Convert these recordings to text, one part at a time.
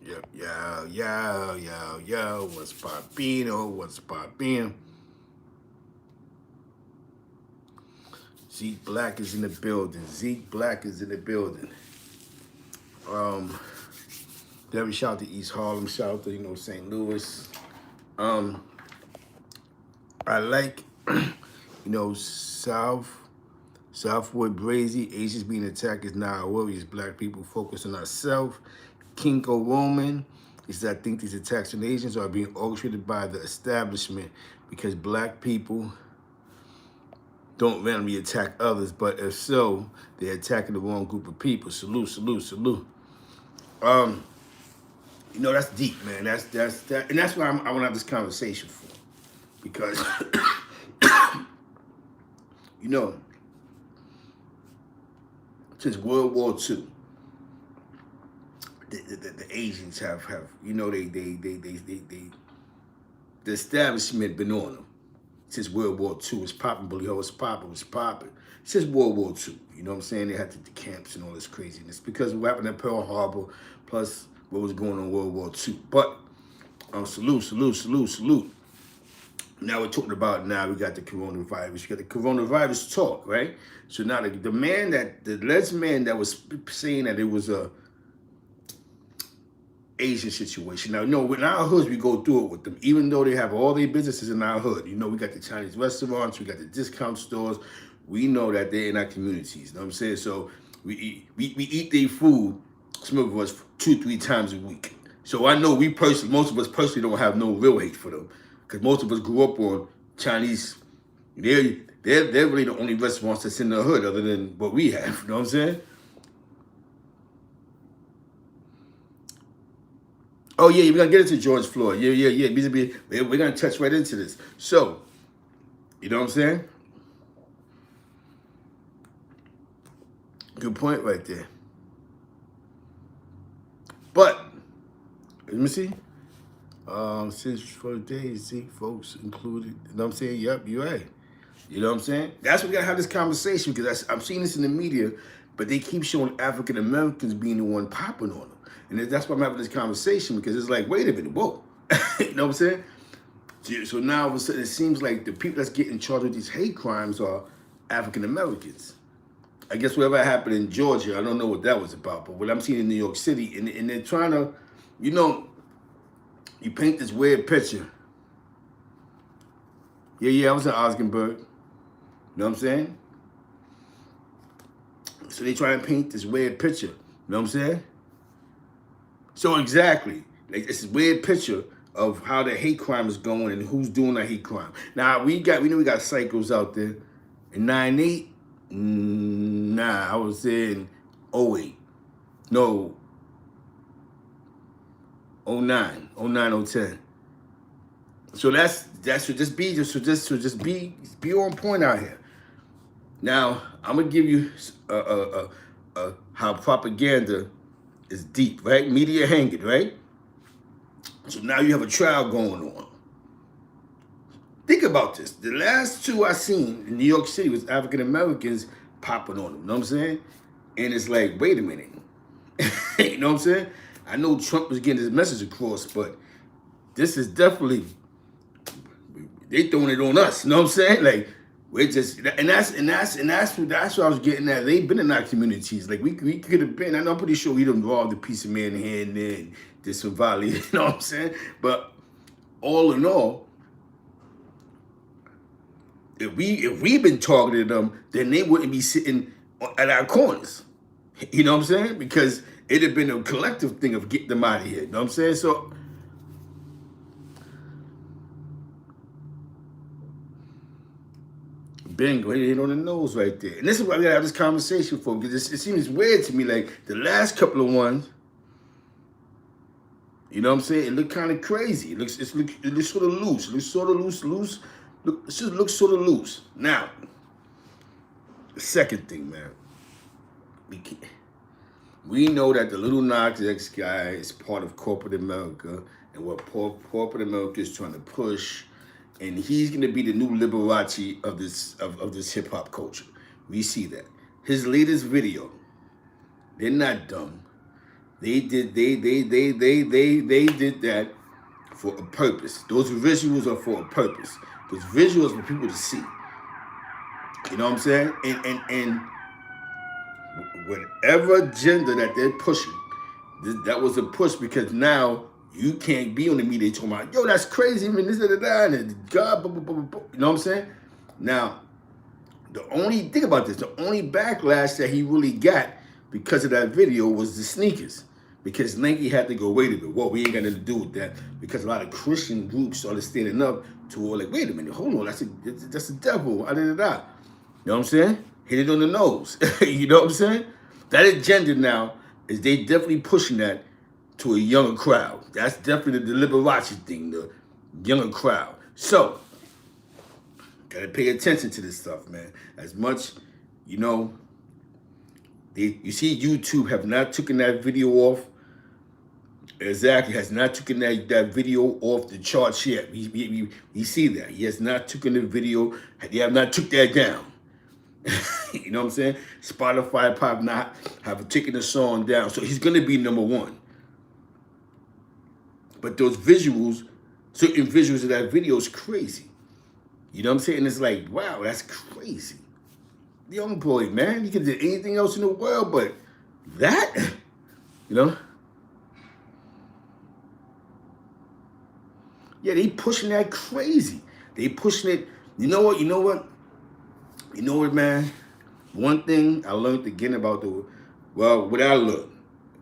Yo, what's poppino, what's poppin'? Zeke Black is in the building. Zeke Black is in the building. Um, Debbie, shout out to East Harlem, shout out to, St. Louis. Um, I like, Southwood Brazy, Asians being attacked is not our worries. Black people focus on ourselves. Kinko Roman is that I think these attacks on Asians are being orchestrated by the establishment because black people don't randomly attack others, but if so, they're attacking the wrong group of people. Salute, salute, salute. Um, that's deep, man. And that's why I want to have this conversation for, because you know, since World War II, the Asians have the establishment been on them since World War II. It's popping, bully ho, it's popping. Since World War II, you know what I'm saying? They had the camps and all this craziness because of what happened at Pearl Harbor, plus what was going on in World War II. But salute. Now we're talking about we got the coronavirus. We got the coronavirus talk, right? So now the alleged man that was saying that it was a Asian situation. Now, in our hoods, we go through it with them, even though they have all their businesses in our hood. We got the Chinese restaurants, we got the discount stores. We know that they're in our communities. You know what I'm saying? So we eat their food, some of us 2-3 times a week. So I know most of us personally don't have no real hate for them, because most of us grew up on Chinese. They're really the only restaurants that's in the hood other than what we have. You know what I'm saying? Oh yeah, we're gonna get into George Floyd. Yeah. We're gonna touch right into this. So, you know what I'm saying? Good point right there. But let me see. Since for the days, Zeke folks included. You know what I'm saying? Yep, you're right. You know what I'm saying? That's why we gotta have this conversation, because I'm seeing this in the media, but they keep showing African Americans being the one popping on them. And that's why I'm having this conversation, because it's like, wait a minute, whoa. You know what I'm saying? So now all of a sudden it seems like the people that's getting charged with these hate crimes are African Americans. I guess whatever happened in Georgia, I don't know what that was about, but what I'm seeing in New York City, and they're trying to, you paint this weird picture. Yeah, I was in Osgenberg. You know what I'm saying? So they try to paint this weird picture. You know what I'm saying? So exactly, like it's this weird picture of how the hate crime is going and who's doing the hate crime. Now we know we got psychos out there. In 98, I was in '08. No, '09, '10. So that should just be on point out here. Now I'm gonna give you how propaganda is deep, right? Media hanging, right? So now you have a trial going on. Think about this. The last two I seen in New York City was African Americans popping on them. You know what I'm saying? And it's like, wait a minute. You know what I'm saying? I know Trump was getting his message across, but this is definitely, they throwing it on us. You know what I'm saying? Like, we're just, and that's what I was getting at. They've been in our communities. Like we could have been. I'm pretty sure we done robbed a piece of man here and there and did some violence. You know what I'm saying? But all in all, if we've been targeting them, then they wouldn't be sitting at our corners. You know what I'm saying? Because it'd have been a collective thing of getting them out of here. You know what I'm saying? So bingo, hit on the nose right there. And this is why we gotta have this conversation for, because it seems weird to me. Like the last couple of ones, you know what I'm saying? It looked kind of crazy. It looks sort of loose. It looks sort of loose. Now, the second thing, man, we know that the little NasX guy is part of corporate America and what corporate America is trying to push, and he's going to be the new Liberace of this hip hop culture. We see that. His latest video, they're not dumb. They did that for a purpose. Those visuals are for a purpose. Those visuals for people to see. You know what I'm saying? And whatever agenda that they're pushing, that was a push because now you can't be on the media talking about, yo, that's crazy, man, this, that, and God, blah, blah, blah, blah. You know what I'm saying? Now, the only thing about this, the only backlash that he really got because of that video was the sneakers. Because Nike had to go, wait a minute, what, we ain't got nothing to do with that. Because a lot of Christian groups started standing up to all like, wait a minute, hold on, that's the devil, da. You know what I'm saying? Hit it on the nose. You know what I'm saying? That agenda now is they definitely pushing that to a younger crowd. That's definitely the Liberace thing, the younger crowd. So, gotta pay attention to this stuff, man. As much, you know, you see YouTube have not taken that video off. Exactly, has not taken that video off the charts yet. We see that. He has not taken the video. They have not took that down. You know what I'm saying? Spotify probably not have taken the song down. So he's gonna be number one. But those visuals, certain visuals of that video is crazy. You know what I'm saying? It's like, wow, that's crazy. Young boy, man, you can do anything else in the world, but that, you know? Yeah, they pushing that crazy. They pushing it. You know what, man? One thing I learned again about what I learned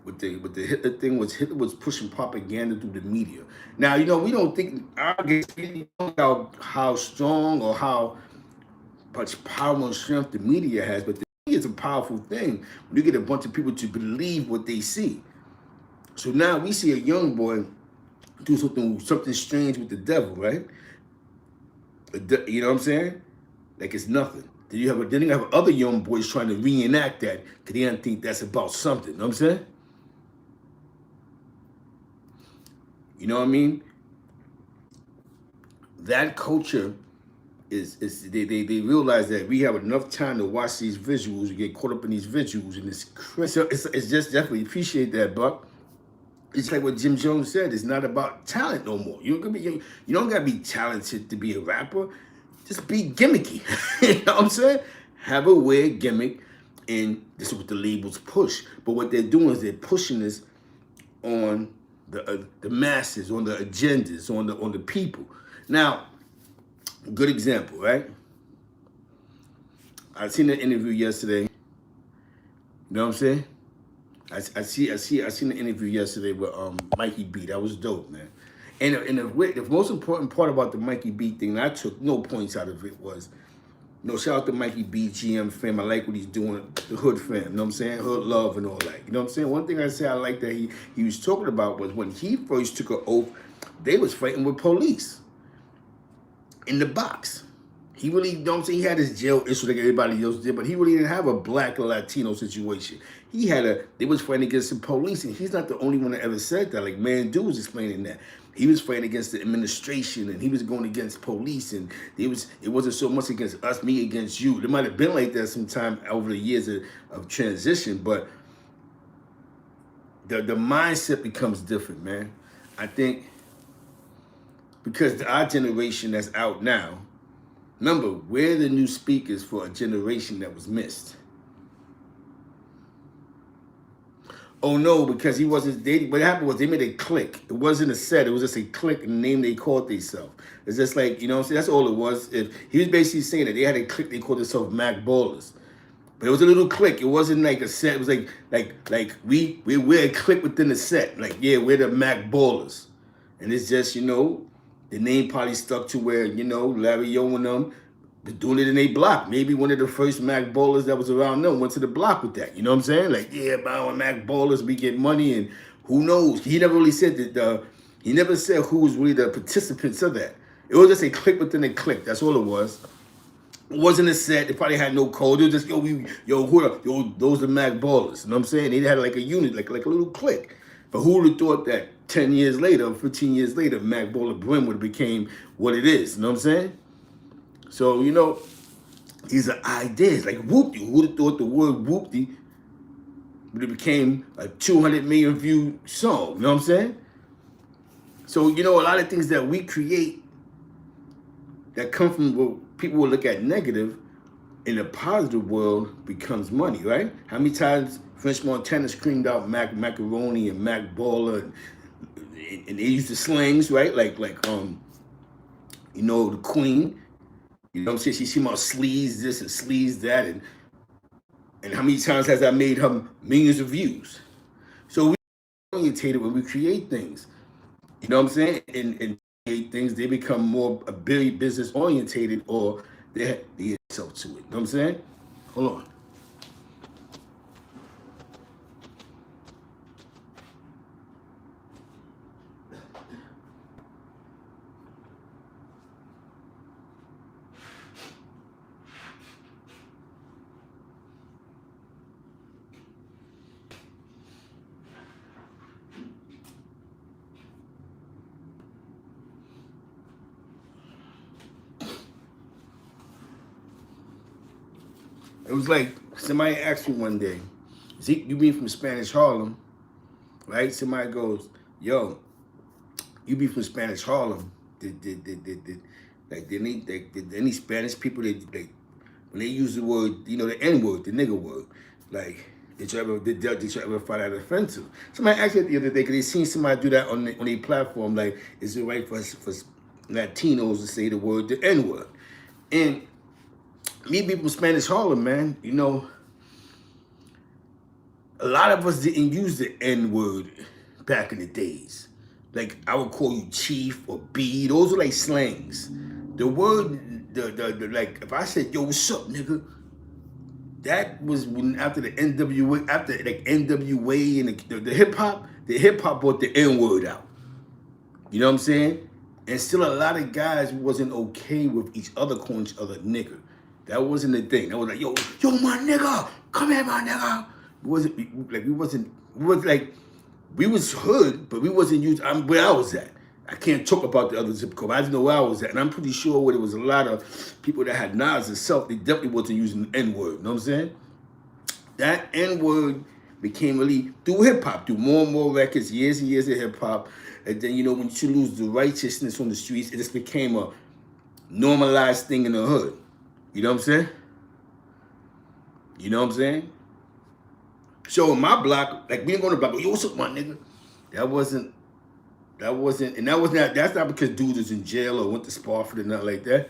with the Hitler thing was Hitler was pushing propaganda through the media. Now, you know, we don't think about how strong or how much power and strength the media has, but the media is a powerful thing when you get a bunch of people to believe what they see. So now we see a young boy do something strange with the devil, right? You know what I'm saying? Like it's nothing. Then you have other young boys trying to reenact that because they don't think that's about something. You know what I'm saying? You know what I mean? That culture is they realize that we have enough time to watch these visuals and get caught up in these visuals, and it's just definitely appreciate that, Buck. It's like what Jim Jones said. It's not about talent no more. You don't gotta be talented to be a rapper. Just be gimmicky. You know what I'm saying? Have a weird gimmick, and this is what the labels push. But what they're doing is they're pushing this on the masses, on the agendas, on the people. Now, good example, right? I seen an interview yesterday. You know what I'm saying? I seen the interview yesterday with Mikey B. That was dope, man. And the most important part about the Mikey B thing, and I took no points out of it, was, you know, shout out to Mikey B, GM fam. I like what he's doing, the hood fam. You know what I'm saying? Hood love and all that. You know what I'm saying? One thing I say I like that he was talking about was when he first took an oath, they was fighting with police in the box. He really, you know what I'm saying? He had his jail issue like everybody else did, but he really didn't have a black or Latino situation. They was fighting against the police, and he's not the only one that ever said that. Like, Man Dude was explaining that. He was fighting against the administration, and he was going against police, and it wasn't so much against us, me against you. It might have been like that sometime over the years of transition, but the mindset becomes different, man. I think because our generation that's out now, remember, we're the new speakers for a generation that was missed. Oh no, because he wasn't dating. What happened was they made a click. It wasn't a set. It was just a click and name they called themselves. It's just like, you know what I'm saying? That's all it was. If he was basically saying that they had a click, they called themselves Mac Ballers. But it was a little click. It wasn't like a set. It was like we're a click within the set. Like, yeah, we're the Mac Ballers. And it's just, you know, the name probably stuck to where, you know, Larry O and them was doing it in a block. Maybe one of the first Mac Ballers that was around them went to the block with that. You know what I'm saying? Like, yeah, by our Mac Ballers, we get money, and who knows? He never really said that. He never said who was really the participants of that. It was just a click within a click. That's all it was. It wasn't a set. They probably had no code. It was just, those are Mac Ballers. You know what I'm saying? They had like a unit, like a little click. But who would have thought that 10 years later, 15 years later, Mac Baller Brim would have became what it is. You know what I'm saying? So, you know, these are ideas. Like whoopty. Who would have thought the word whoopty but it became a 200 million view song. You know what I'm saying? So, you know, a lot of things that we create that come from what people will look at negative in a positive world becomes money, right? How many times French Montana screamed out macaroni and Mac Baller, and they used the slings, right? You know, the Queen. You know what I'm saying? She about sleaze this and sleaze that, and how many times has that made her millions of views? So we orientated when we create things. You know what I'm saying? And create things, they become more a business orientated, or they themselves to it. You know what I'm saying? Hold on. It was like somebody asked me one day, Zeke, you be from Spanish Harlem, right? Somebody goes, yo, you be from Spanish Harlem. Did any Spanish people when they use the word, you know, the N word, the nigger word, like did you ever find that offensive? Somebody asked me the other day because they seen somebody do that on their platform, like, is it right for Latinos to say the word the N word? And me being from Spanish Harlem, man, you know, a lot of us didn't use the N word back in the days. Like, I would call you chief or B. Those are like slangs. The word, the like, if I said, yo, what's up, nigga? That was when after the NWA, after like NWA and the hip hop brought the N word out. You know what I'm saying? And still a lot of guys wasn't okay with each other calling each other nigga. That wasn't the thing. That was like, yo, my nigga, come here, my nigga. We was hood, but we wasn't used. I'm where I was at. I can't talk about the other zip code. I just know where I was at, and I'm pretty sure where there was a lot of people that had knowledge of self. They definitely wasn't using the N word. You know what I'm saying? That N word became really through hip hop, through more and more records, years and years of hip hop, and then, you know, when you lose the righteousness on the streets, it just became a normalized thing in the hood. You know what I'm saying? You know what I'm saying? So in my block, like, we didn't go to the block, yo, what's up, my nigga? That's not because dudes was in jail or went to Spofford or nothing like that.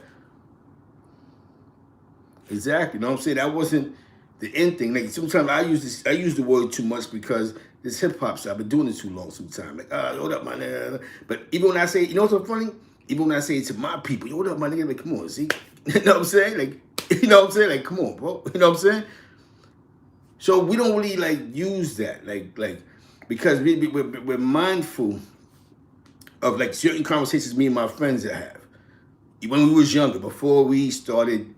Exactly, you know what I'm saying? That wasn't the end thing. Like, sometimes I use the word too much because this hip hop stuff, I've been doing it too long sometimes. Like, hold up, my nigga. But even when I say, you know what's so funny? Even when I say it to my people, yo, hold up, my nigga, like, come on, see? You know what I'm saying? Like, you know what I'm saying? Like, come on, bro. You know what I'm saying? So we don't really like use that, like because we're mindful of like certain conversations me and my friends that have when we was younger, before we started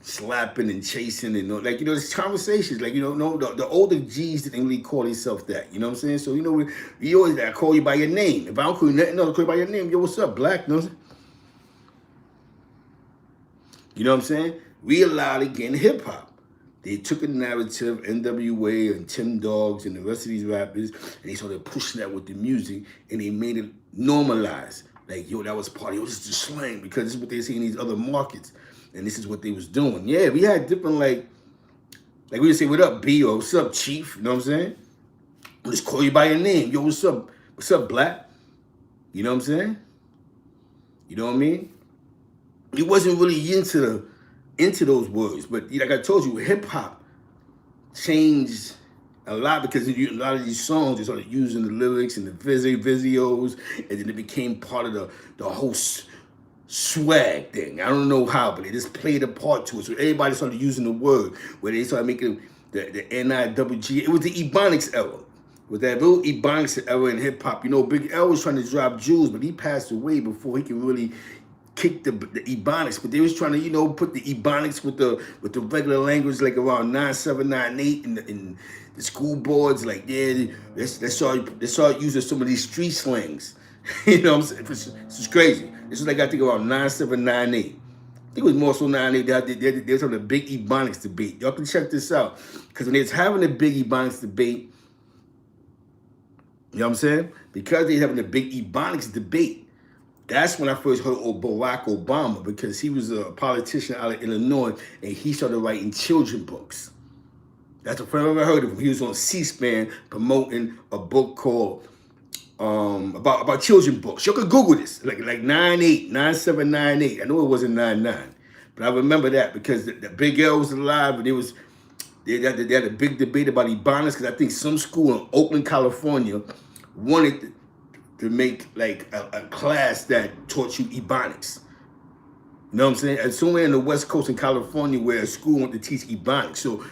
slapping and chasing and, like, you know, these conversations, like, you know, no, the older G's didn't really call themselves that. You know what I'm saying? So, you know, we always, I call you by your name. If I don't call you nothing else, I call you by your name. Yo, what's up, black? You know what I'm saying? You know what I'm saying? We allowed it in hip hop. They took a narrative, NWA and Tim Dogs and the rest of these rappers, and they started pushing that with the music, and they made it normalized. Like, yo, that was part of it. This is the slang, because this is what they see in these other markets, and this is what they was doing. Yeah, we had different, like we would say, what up, B, or what's up, Chief? You know what I'm saying? We'll just call you by your name. Yo, what's up? What's up, black? You know what I'm saying? You know what I mean? He wasn't really into those words, but like I told you, hip hop changed a lot because a lot of these songs, they started using the lyrics and the visuals, and then it became part of the whole swag thing. I don't know how, but they just played a part to it. So everybody started using the word, where they started making the NIWG. It was the Ebonics era. With that real Ebonics era in hip hop. You know, Big L was trying to drop jewels, but he passed away before he could really kick the Ebonics. But they was trying to, you know, put the Ebonics with the regular language, like around 9798 in the school boards. Like, yeah, they started using some of these street slangs. You know what I'm saying? This is crazy. This is like, I think, around 9798. think it was more so 9-8. They was having a big Ebonics debate. Y'all can check this out. Because when they was having a big Ebonics debate, you know what I'm saying? Because they having a big Ebonics debate, that's when I first heard of Barack Obama, because he was a politician out of Illinois and he started writing children books. That's the first I ever heard of him. He was on C-SPAN promoting a book called about children books. You could Google this, like 9-8, 9798. I know it wasn't 99, but I remember that because the Big L was alive, and they had a big debate about Ebonics, because I think some school in Oakland, California, wanted to make like a class that taught you Ebonics. You know what I'm saying? And somewhere in the West Coast in California where a school wanted to teach Ebonics. So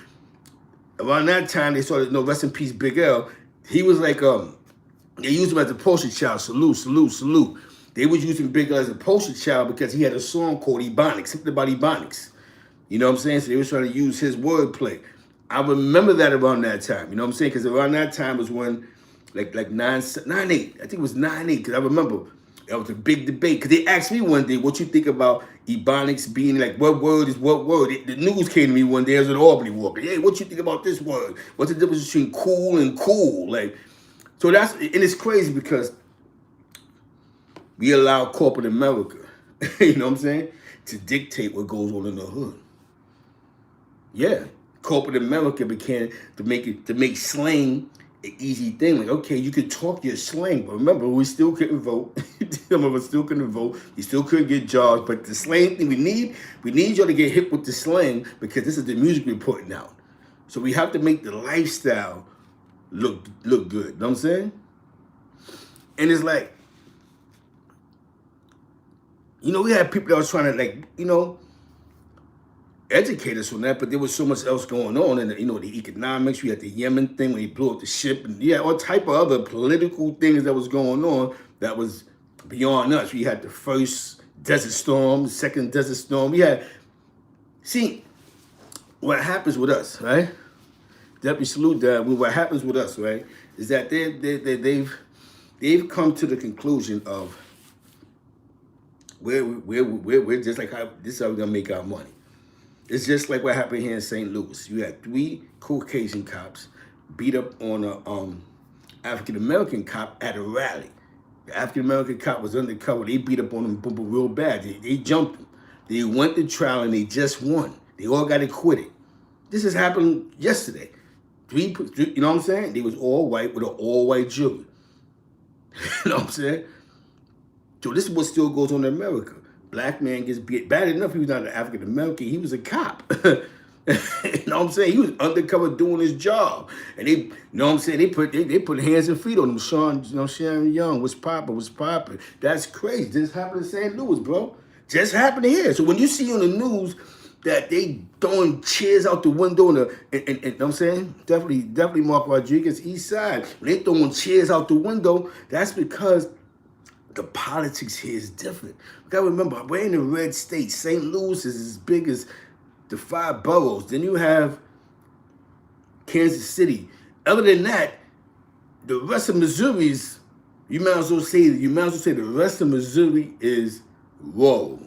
around that time, they started, rest in peace, Big L. He was like, they used him as a poster child. Salute, salute, salute. They was using Big L as a poster child because he had a song called Ebonics, something about Ebonics. You know what I'm saying? So they was trying to use his wordplay. I remember that around that time. You know what I'm saying? Because around that time was when, like 9-8. I think it was 9-8, because I remember that was a big debate. Because they asked me one day, what you think about Ebonics being like, what word is what word? The news came to me one day. I was at Albany walking. Hey, what you think about this word? What's the difference between cool and cool? Like, so that's, and it's crazy because we allow corporate America, you know what I'm saying, to dictate what goes on in the hood. Yeah, corporate America began to make slang an easy thing. Like, okay, you could talk your slang, but remember, we still couldn't vote. Some of us still couldn't vote. You still couldn't get jobs. But the slang thing, we need y'all to get hip with the slang, because this is the music we're putting out. So we have to make the lifestyle look good. You know what I'm saying? And it's like, we had people that was trying to educate us on that, but there was so much else going on, and the economics. We had the Yemen thing when he blew up the ship, and all type of other political things that was going on that was beyond us. We had the first Desert Storm, the second Desert Storm. See, what happens with us, right? Deputy Salute that. What happens with us, right, is that they've come to the conclusion of we're just like, this is how we're gonna make our money. It's just like what happened here in St. Louis. You had 3 Caucasian cops beat up on a African-American cop at a rally. The African-American cop was undercover. They beat up on him real bad. They jumped him. They went to trial and they just won. They all got acquitted. This has happened yesterday. 3, you know what I'm saying? They was all white with an all-white jury. You know what I'm saying? So this is what still goes on in America. Black man gets beat. Bad enough he was not an African American, he was a cop. You know what I'm saying? He was undercover doing his job. And they put hands and feet on him. Sharon Young, what's poppin'? That's crazy. This happened in St. Louis, bro. Just happened here. So when you see on the news that they throwing chairs out the window and you know what I'm saying? Definitely Mark Rodriguez, East Side. When they throwing chairs out the window, that's because the politics here is different. You gotta remember, we're in a red state. St. Louis is as big as the 5 boroughs. Then you have Kansas City. Other than that, the rest of Missouri is, you might as well say the rest of Missouri is rural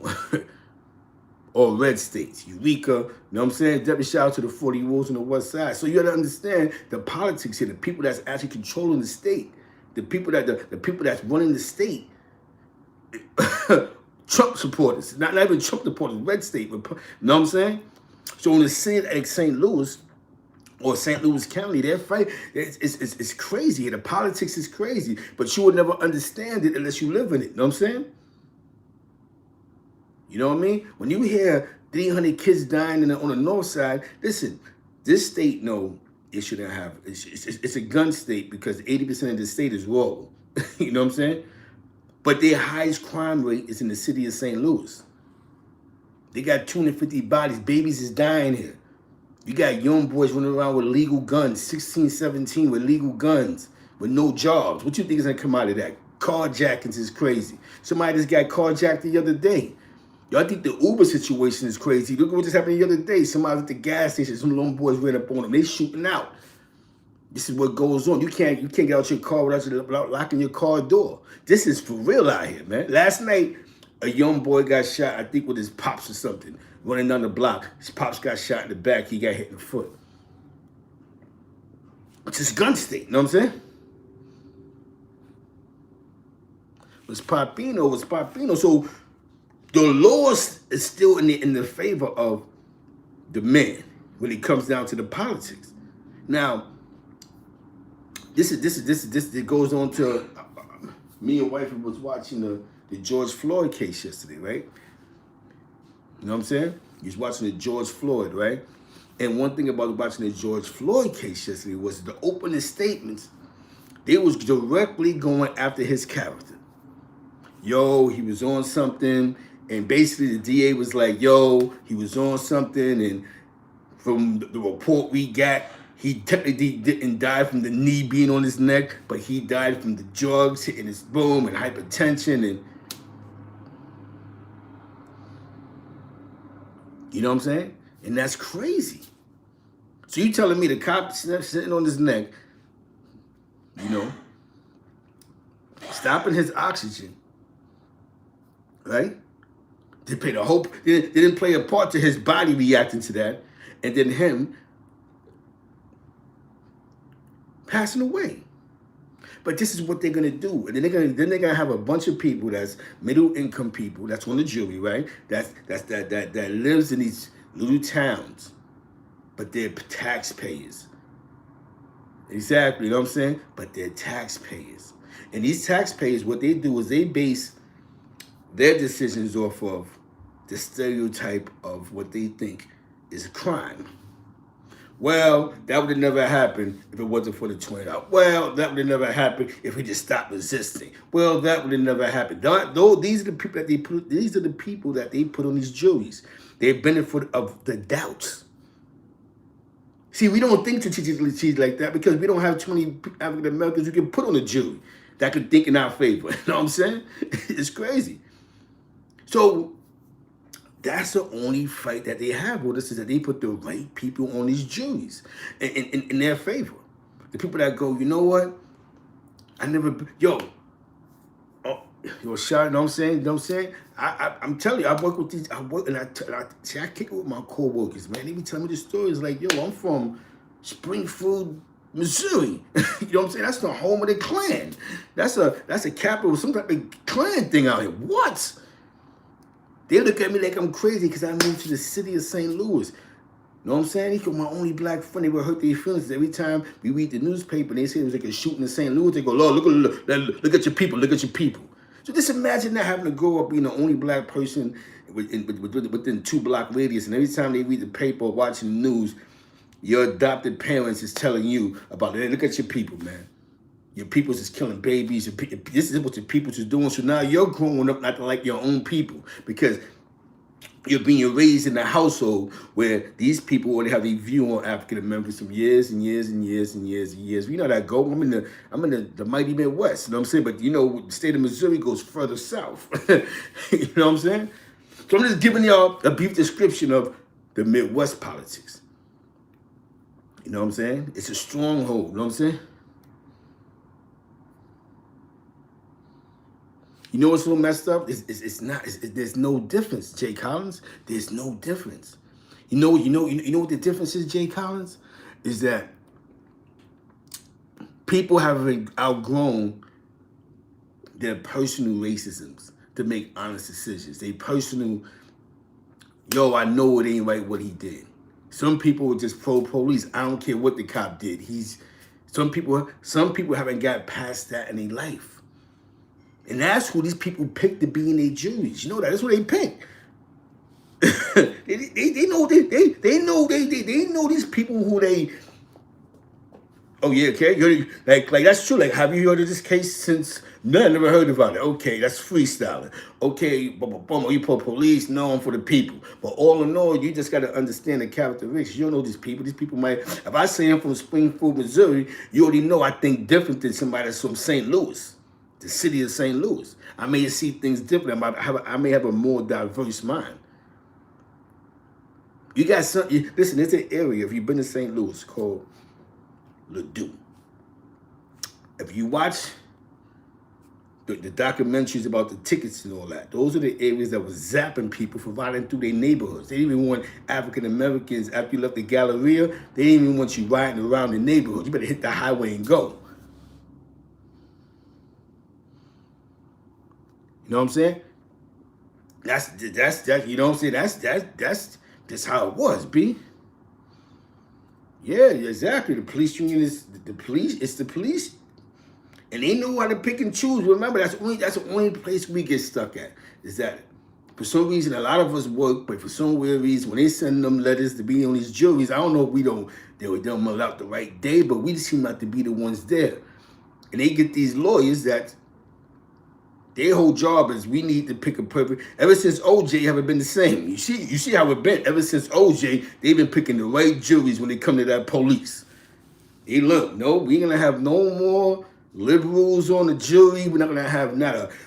or red states. Eureka, you know what I'm saying? Deputy shout out to the 40 Wolves on the west side. So you gotta understand the politics here, the people that's actually controlling the state, the people that's running the state. Trump supporters, not even Trump supporters, red state, but, you know what I'm saying? So in the city like St. Louis or St. Louis County, they're fighting. It's crazy. The politics is crazy, but you would never understand it unless you live in it. You know what I'm saying? You know what I mean? When you hear 300 kids dying on the north side, listen, this state, no, it shouldn't have. It's a gun state because 80% of the state is rural. You know what I'm saying? But their highest crime rate is in the city of St. Louis. They got 250 bodies. Babies is dying here. You got young boys running around with legal guns, 16, 17 with legal guns, with no jobs. What you think is going to come out of that? Carjackings is crazy. Somebody just got carjacked the other day. Y'all think the Uber situation is crazy. Look at what just happened the other day. Somebody at the gas station, some little boys ran up on them. They shooting out. This is what goes on. You can't get out your car without locking your car door. This is for real out here, man. Last night, a young boy got shot, I think with his pops or something, running down the block. His pops got shot in the back. He got hit in the foot. It's just gun state, you know what I'm saying? It's Papino. So the law is still in the favor of the man when it comes down to the politics. Now, this it goes on to me and wife was watching the George Floyd case yesterday, right? You know what I'm saying? You was watching the George Floyd, right? And one thing about watching the George Floyd case yesterday was the opening statements. They was directly going after his character. Yo, he was on something, and basically the DA was like, yo, he was on something, and from the report we got, he technically didn't die from the knee being on his neck, but he died from the drugs hitting his boom and hypertension, and you know what I'm saying? And that's crazy. So you telling me the cop sitting on his neck, you know, stopping his oxygen, right? They played a whole. They didn't play a part to his body reacting to that, and then him passing away. But this is what they're gonna do, and then they're gonna have a bunch of people that's middle income people that's on the jury, right? That lives in these little towns, but they're taxpayers. Exactly, you know what I'm saying? But they're taxpayers, and these taxpayers, what they do is they base their decisions off of the stereotype of what they think is a crime. Well, that would have never happened if it wasn't for the $20. Well, that would have never happened if we just stopped resisting. Well, that would have never happened. Though these are the people that they put. These are the people that they put on these juries. They benefit of the doubts. See, we don't think strategically like that because we don't have too many African Americans who can put on a jury that could think in our favor. You know what I'm saying? It's crazy. So that's the only fight that they have with us, is that they put the right people on these juries in their favor. The people that go, you know what? I never, yo, shot, you know what I'm saying? You know what I'm saying? I'm telling you, I work with these, I kick it with my co-workers, man. They be telling me the stories like, yo, I'm from Springfield, Missouri. You know what I'm saying? That's the home of the Klan. That's a capital, some type of Klan thing out here. What? They look at me like I'm crazy because I moved to the city of St. Louis. You know what I'm saying? He's my only black friend. They would hurt their feelings every time we read the newspaper and they say it was like a shooting in St. Louis. They go, Lord, look at your people. Look at your people. So just imagine that, having to grow up being the only black person within 2-block radius. And every time they read the paper or watching the news, your adopted parents is telling you about, hey, look at your people, man. Your people's is killing babies. This is what your people's is doing. So now you're growing up not to like your own people because you're being raised in a household where these people already have a view on African Americans from years and years and years and years and years. You know that go. I'm in the mighty Midwest. You know what I'm saying? But you know, the state of Missouri goes further south. You know what I'm saying? So I'm just giving y'all a brief description of the Midwest politics. You know what I'm saying? It's a stronghold. You know what I'm saying? You know what's so messed up? There's no difference, Jay Collins. There's no difference. You know what the difference is, Jay Collins? Is that people have outgrown their personal racisms to make honest decisions. They personal, yo, I know it ain't right what he did. Some people are just pro-police. I don't care what the cop did. Some people haven't got past that in their life. And that's who these people pick to be in their juries. You know that. That's who they pick. they know these people who they. Oh yeah, okay. Like that's true. Like, have you heard of this case since? No, I never heard about it. Okay, that's freestyling. Okay, boom, you put police? No, I'm for the people. But all in all, you just got to understand the characteristics. You don't know these people. These people might. If I say I'm from Springfield, Missouri, you already know I think different than somebody that's from St. Louis. The city of St. Louis. I may see things different. I may have a more diverse mind. You got some. Listen, there's an area, if you've been to St. Louis, called Ladue. If you watch the documentaries about the tickets and all that. Those are the areas that was zapping people for riding through their neighborhoods. They didn't even want African Americans, after you left the Galleria, they didn't even want you riding around the neighborhood. You better hit the highway and go. You know what I'm saying? That's you know what I'm saying? That's how it was, B. Yeah, exactly. The police union is the police. It's the police, and they know how to pick and choose. Remember, that's the only place we get stuck at. Is that for some reason a lot of us work, but for some weird reason when they send them letters to be on these juries, I don't know if they don't mail out the right day, but we seem not to be the ones there, and they get these lawyers that. Their whole job is we need to pick a perfect. Ever since OJ, haven't been the same. You see how it been. Ever since OJ, they've been picking the right juries when they come to that police. Hey, look, no, we ain't gonna have no more liberals on the jury. We're not gonna have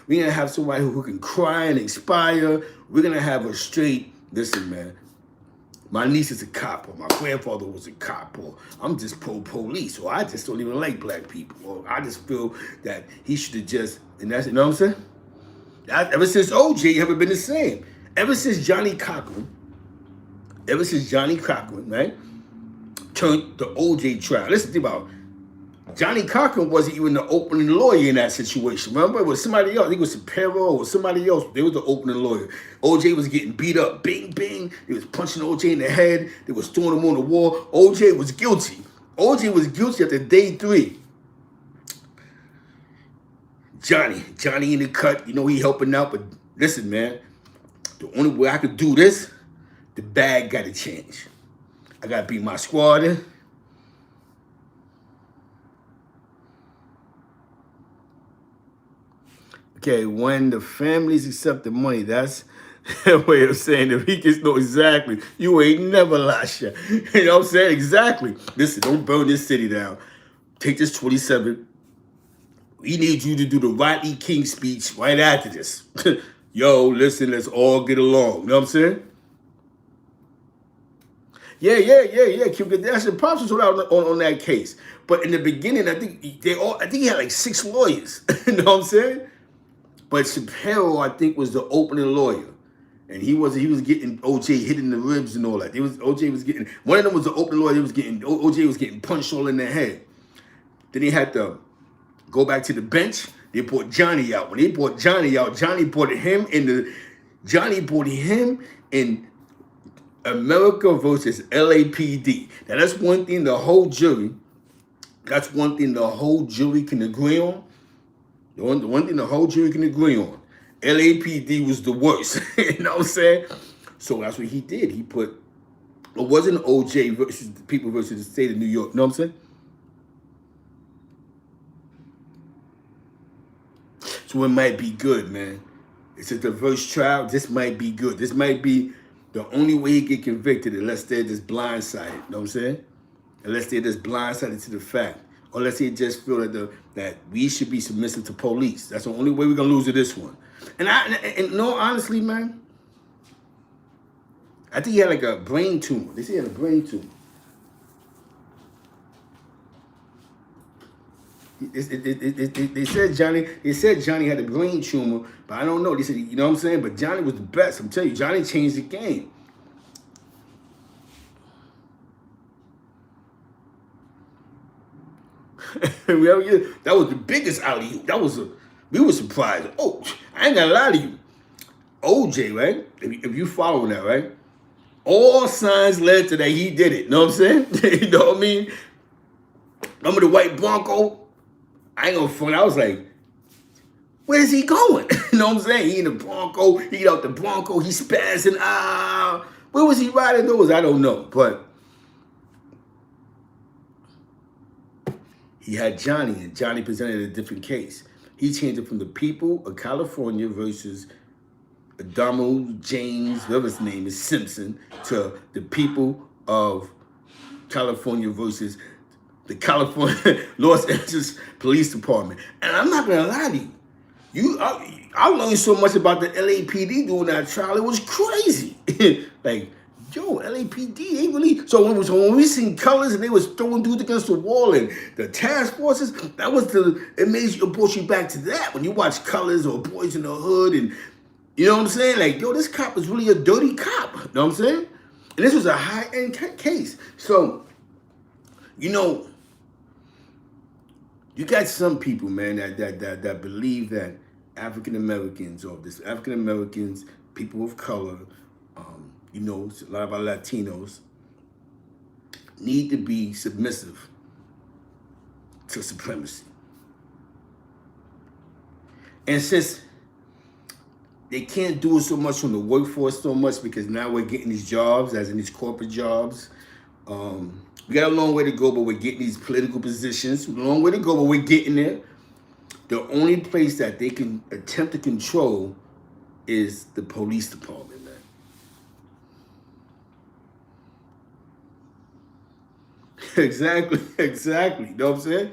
we're gonna have somebody who can cry and inspire. We're gonna have a straight. Listen, man. My niece is a cop, or my grandfather was a cop, or I'm just pro-police, or I just don't even like black people, or I just feel that he should have just, and that's, you know what I'm saying? Ever since OJ, you haven't been the same. Ever since Johnny Cochran, right, turned the OJ trial. Listen, think about it. Johnny Cochran wasn't even the opening lawyer in that situation. Remember, it was somebody else. I think it was Shapiro or somebody else. They was the opening lawyer. OJ was getting beat up. Bing, bing. They was punching OJ in the head. They was throwing him on the wall. OJ was guilty. OJ was guilty after day 3. Johnny in the cut. You know, he helping out. But listen, man. The only way I could do this, the bag got to change. I got to beat my squad in. Okay, when the families accept the money, that's a way of saying the Ricans know exactly. You ain't never lost ya. You know what I'm saying? Exactly. Listen, don't burn this city down. Take this 27. We need you to do the Rodney King speech right after this. Yo, listen, let's all get along. You know what I'm saying? Yeah. Kim Kardashian pops was on that case. But in the beginning, I think he had like 6 lawyers. You know what I'm saying? But Shapiro, I think, was the opening lawyer, and he was getting OJ hit in the ribs and all that. OJ was getting, one of them was the opening lawyer. OJ was getting punched all in the head. Then he had to go back to the bench. They brought Johnny out. When they brought Johnny out, Johnny brought him in America versus LAPD. Now that's one thing the whole jury can agree on. The one thing the whole jury can agree on, LAPD was the worst. You know what I'm saying? So that's what he did. He put, it wasn't OJ versus the people versus the state of New York. You know what I'm saying? So it might be good, man. It's a diverse trial. This might be good. This might be the only way he get convicted unless they're just blindsided. You know what I'm saying? Unless they're just blindsided to the fact. Or let's say just feel that we should be submissive to police. That's the only way we're gonna lose to this one. And no, honestly, man, I think he had like a brain tumor. They say he had a brain tumor. They said Johnny had a brain tumor, but I don't know. They said, you know what I'm saying? But Johnny was the best. I'm telling you, Johnny changed the game. That was the biggest alley-oop. We were surprised. Oh, I ain't gonna lie to you. OJ, right? If you following that, right? All signs led to that he did it. You know what I'm saying? You know what I mean? Remember the white Bronco? I ain't gonna front. I was like, where's he going? You know what I'm saying? He in the Bronco. He get out the Bronco. He spazzing. Where was he riding those? I don't know. But he had Johnny, and Johnny presented a different case. He changed it from the people of California versus Donald James, whatever his name is, Simpson, to the people of California versus the California Los Angeles Police Department. And I'm not gonna lie to you, I learned so much about the LAPD during that trial. It was crazy. Like, yo, LAPD, they really. So when we seen colors and they was throwing dudes against the wall and the task forces, that was it brought you back to that when you watch Colors or Boys in the Hood, and you know what I'm saying? Like, yo, this cop is really a dirty cop. You know what I'm saying? And this was a high-end case. So, you know, you got some people, man, that believe that African Americans or this African Americans, people of color, you know, a lot of our Latinos need to be submissive to supremacy. And since they can't do it so much on the workforce so much because now we're getting these jobs, as in these corporate jobs. We got a long way to go, but we're getting these political positions. A long way to go, but we're getting there. The only place that they can attempt to control is the police department, man. Exactly. You know what I'm saying?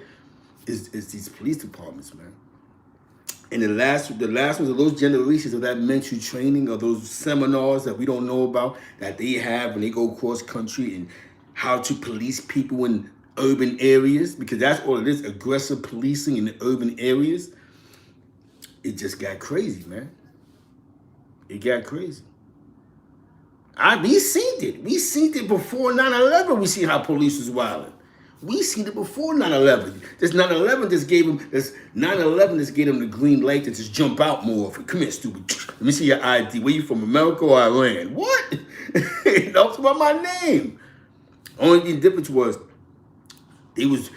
It's these police departments, man. And the last ones of those generations of that mental training, or those seminars that we don't know about that they have when they go cross country, and how to police people in urban areas, because that's all it is, aggressive policing in the urban areas. It just got crazy, man. It got crazy. We seen it. We seen it before 9/11. We see how police was wilding. We seen it before 9/11. This 9/11 just gave them the green light to just jump out more. Come here, stupid. Let me see your ID. Where you from, America or Iran? What? That's about my name. Only difference was they was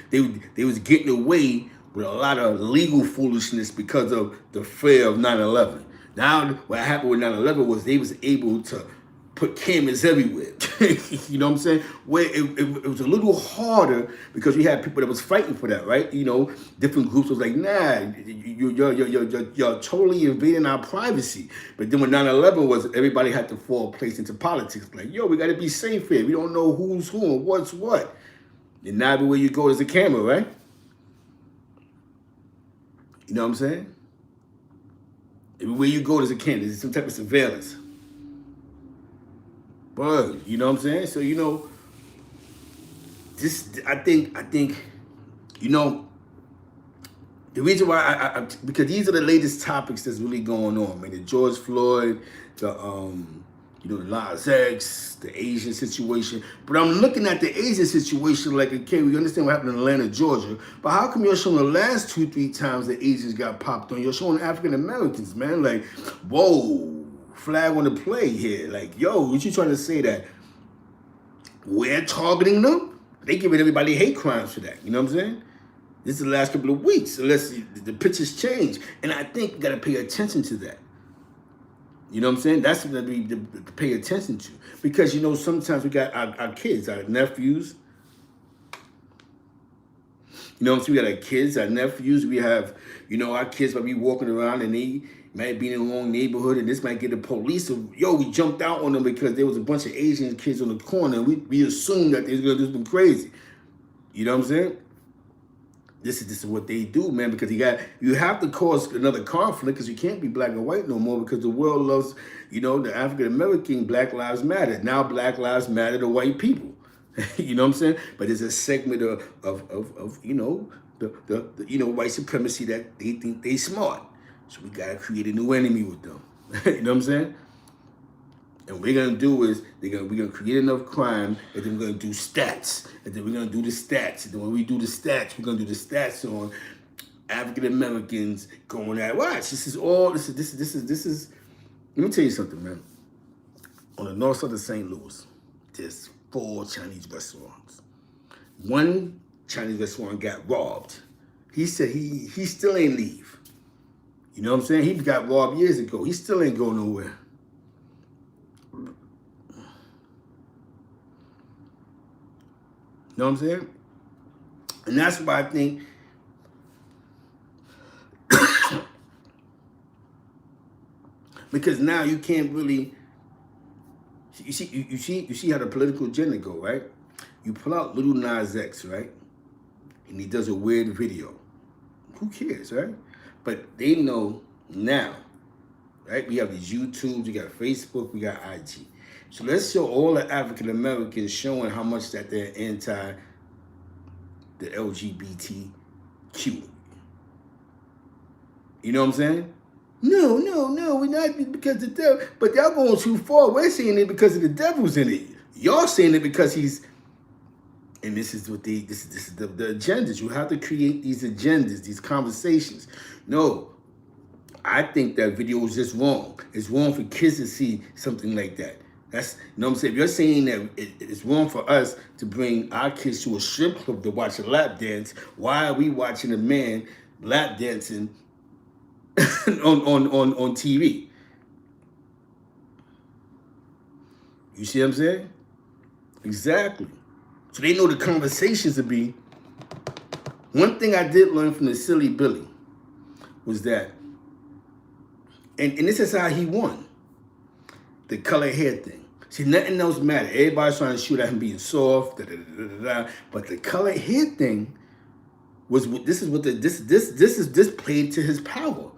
getting away with a lot of legal foolishness because of the fear of 9/11. Now what happened with 9/11 was they was able to put cameras everywhere. You know what I'm saying? Where it was a little harder because we had people that was fighting for that, right? You know, different groups was like, nah, you're totally invading our privacy. But then when 9/11 was, everybody had to fall place into politics. Like, yo, we got to be safe here. We don't know who's who and what's what. And now everywhere you go, there's a camera, right? You know what I'm saying? Everywhere you go, there's a camera. There's some type of surveillance. But you know what I'm saying? So, you know, I think, you know, the reason why because these are the latest topics that's really going on, man. The George Floyd, the you know, the NasX, the Asian situation. But I'm looking at the Asian situation like, okay, we understand what happened in Atlanta, Georgia. But how come you're showing the last 2-3 times the Asians got popped on? You're showing African Americans, man. Like, whoa. Flag on the play here. Like, yo, what you trying to say, that we're targeting them? They giving everybody hate crimes for that. You know what I'm saying? This is the last couple of weeks. Unless the pictures change. And I think we got to pay attention to that. You know what I'm saying? That's what we to pay attention to. Because, you know, sometimes we got our kids, our nephews. You know what I'm saying? We got our kids, our nephews. We have, you know, our kids might be walking around and they might be in the wrong neighborhood, and this might get the police. So, yo, we jumped out on them because there was a bunch of Asian kids on the corner, and we assumed that they was gonna do something crazy. You know what I'm saying? This is what they do, man, because you have to cause another conflict, because you can't be black and white no more, because the world loves, you know, the African American Black Lives Matter. Now Black Lives Matter to white people. You know what I'm saying? But there's a segment of you know, the you know, white supremacy that they think they smart. So we gotta create a new enemy with them. You know what I'm saying? And what we're gonna do is we're gonna create enough crime, and then we're gonna do stats, and then we're gonna do the stats. And then when we do the stats, we're gonna do the stats on African Americans going at. Watch, this is. Let me tell you something, man. On the north side of St. Louis, there's 4 Chinese restaurants. One Chinese restaurant got robbed. He said he still ain't leave. You know what I'm saying? He got robbed years ago. He still ain't going nowhere. You know what I'm saying? And that's why I think because now you can't really you see how the political agenda go, right? You pull out little NasX, right? And he does a weird video. Who cares, right? But they know now, right? We have these YouTubes, we got Facebook, we got IG. So let's show all the African Americans showing how much that they're anti the LGBTQ. You know what I'm saying? No, no, no, we're not because the devil. But y'all going too far. We're saying it because of the devil's in it. Y'all saying it because he's. And this is what this is the agendas. You have to create these agendas, these conversations. No, I think that video is just wrong. It's wrong for kids to see something like that. That's, you know what I'm saying? If you're saying that it's wrong for us to bring our kids to a strip club to watch a lap dance, why are we watching a man lap dancing on TV? You see what I'm saying? Exactly. So they know the conversations to be. One thing I did learn from the silly Billy was that, and this is how he won. The color hair thing. See, nothing else mattered. Everybody's trying to shoot at him being soft, but the color hair thing was this played to his power.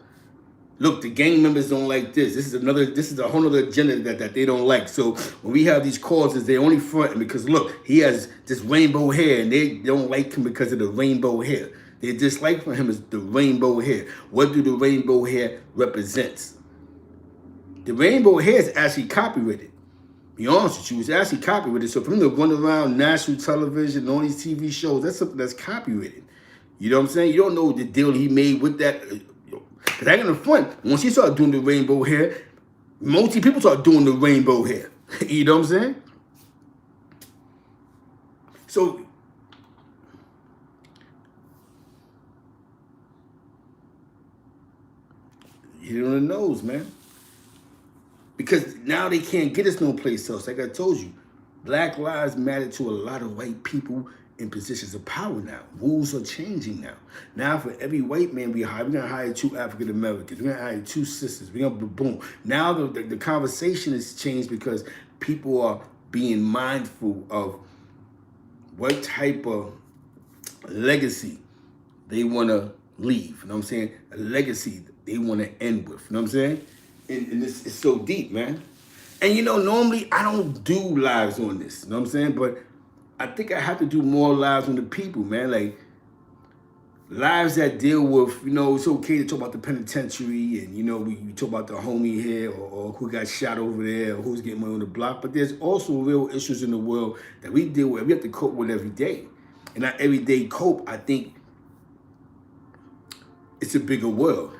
Look, the gang members don't like this. This is a whole other agenda that they don't like. So when we have these causes, they only fronting because look, he has this rainbow hair and they don't like him because of the rainbow hair. Their dislike for him is the rainbow hair. What do the rainbow hair represents? The rainbow hair is actually copyrighted. Be honest with you, it's actually copyrighted. So for him to run around national television and all these TV shows, that's something that's copyrighted. You know what I'm saying? You don't know the deal he made with that. Because I in the front, once he started doing the rainbow hair, most people start doing the rainbow hair. You know what I'm saying? So, hit it on the nose, man. Because now they can't get us no place else. Like I told you, Black Lives Matter to a lot of white people in positions of power now. Rules are changing now. Now for every white man we hire, we're gonna hire 2 African Americans. We're gonna hire 2 sisters. We're gonna boom. Now the conversation has changed because people are being mindful of what type of legacy they wanna leave. You know what I'm saying? A legacy they wanna end with. You know what I'm saying? And it's so deep, man. And you know, normally I don't do lives on this. You know what I'm saying? But I think I have to do more lives on the people, man. Like, lives that deal with, you know, it's okay to talk about the penitentiary and, you know, we talk about the homie here or who got shot over there or who's getting money on the block. But there's also real issues in the world that we deal with. We have to cope with every day. And that everyday cope, I think, it's a bigger world.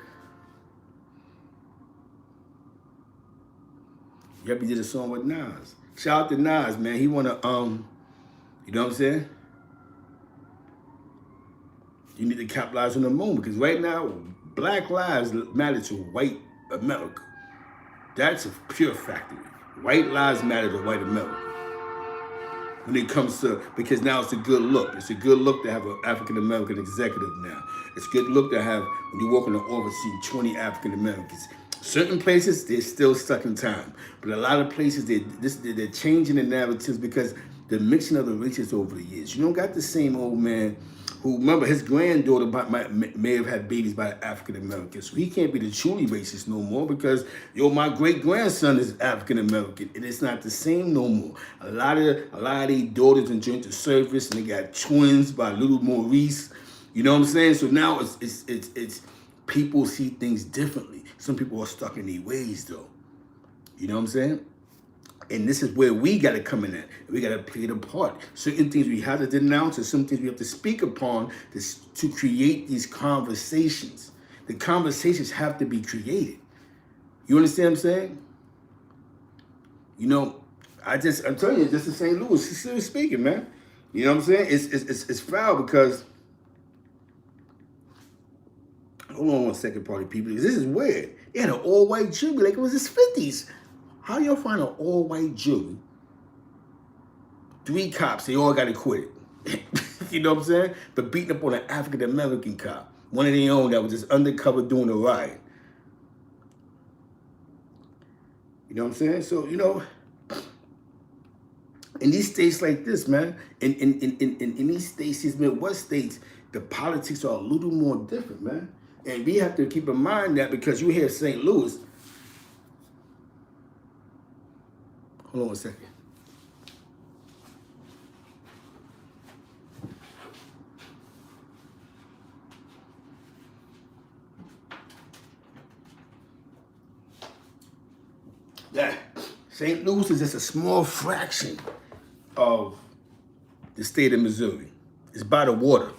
Yep, he did a song with Nas. Shout out to Nas, man. He wanna, you know what I'm saying? You need to capitalize on the moment because right now, Black lives matter to white America. That's a pure factory. White lives matter to white America. When it comes to, because now it's a good look. It's a good look to have an African American executive now. It's a good look to have, when you walk in the office, see 20 African Americans. Certain places, they're still stuck in time. But a lot of places, they're changing the narratives because the mixing of the races over the years. You don't got the same old man who, remember, his granddaughter may have had babies by African Americans. So he can't be the truly racist no more because, yo, my great-grandson is African American. And it's not the same no more. A lot of these daughters enjoyed the service and they got twins by little Maurice. You know what I'm saying? So now it's people see things differently. Some people are stuck in their ways though. You know what I'm saying? And this is where we got to come in at. We got to play the part. Certain things we have to denounce and some things we have to speak upon to create these conversations. The conversations have to be created. You understand what I'm saying? You know, I'm telling you, just in St. Louis, seriously speaking, man. You know what I'm saying? It's foul because, hold on one second, party people. This is weird. They had an all-white jury like it was his 50s. How y'all find an all-white jury? 3 cops, they all got acquitted. You know what I'm saying? For beating up on an African-American cop. One of their own that was just undercover doing a riot. You know what I'm saying? So, you know, in these states like this, man, in these states, these Midwest states, the politics are a little more different, man. And we have to keep in mind that because you hear St. Louis, Hold on a second. That St. Louis is just a small fraction of the state of Missouri. It's by the water.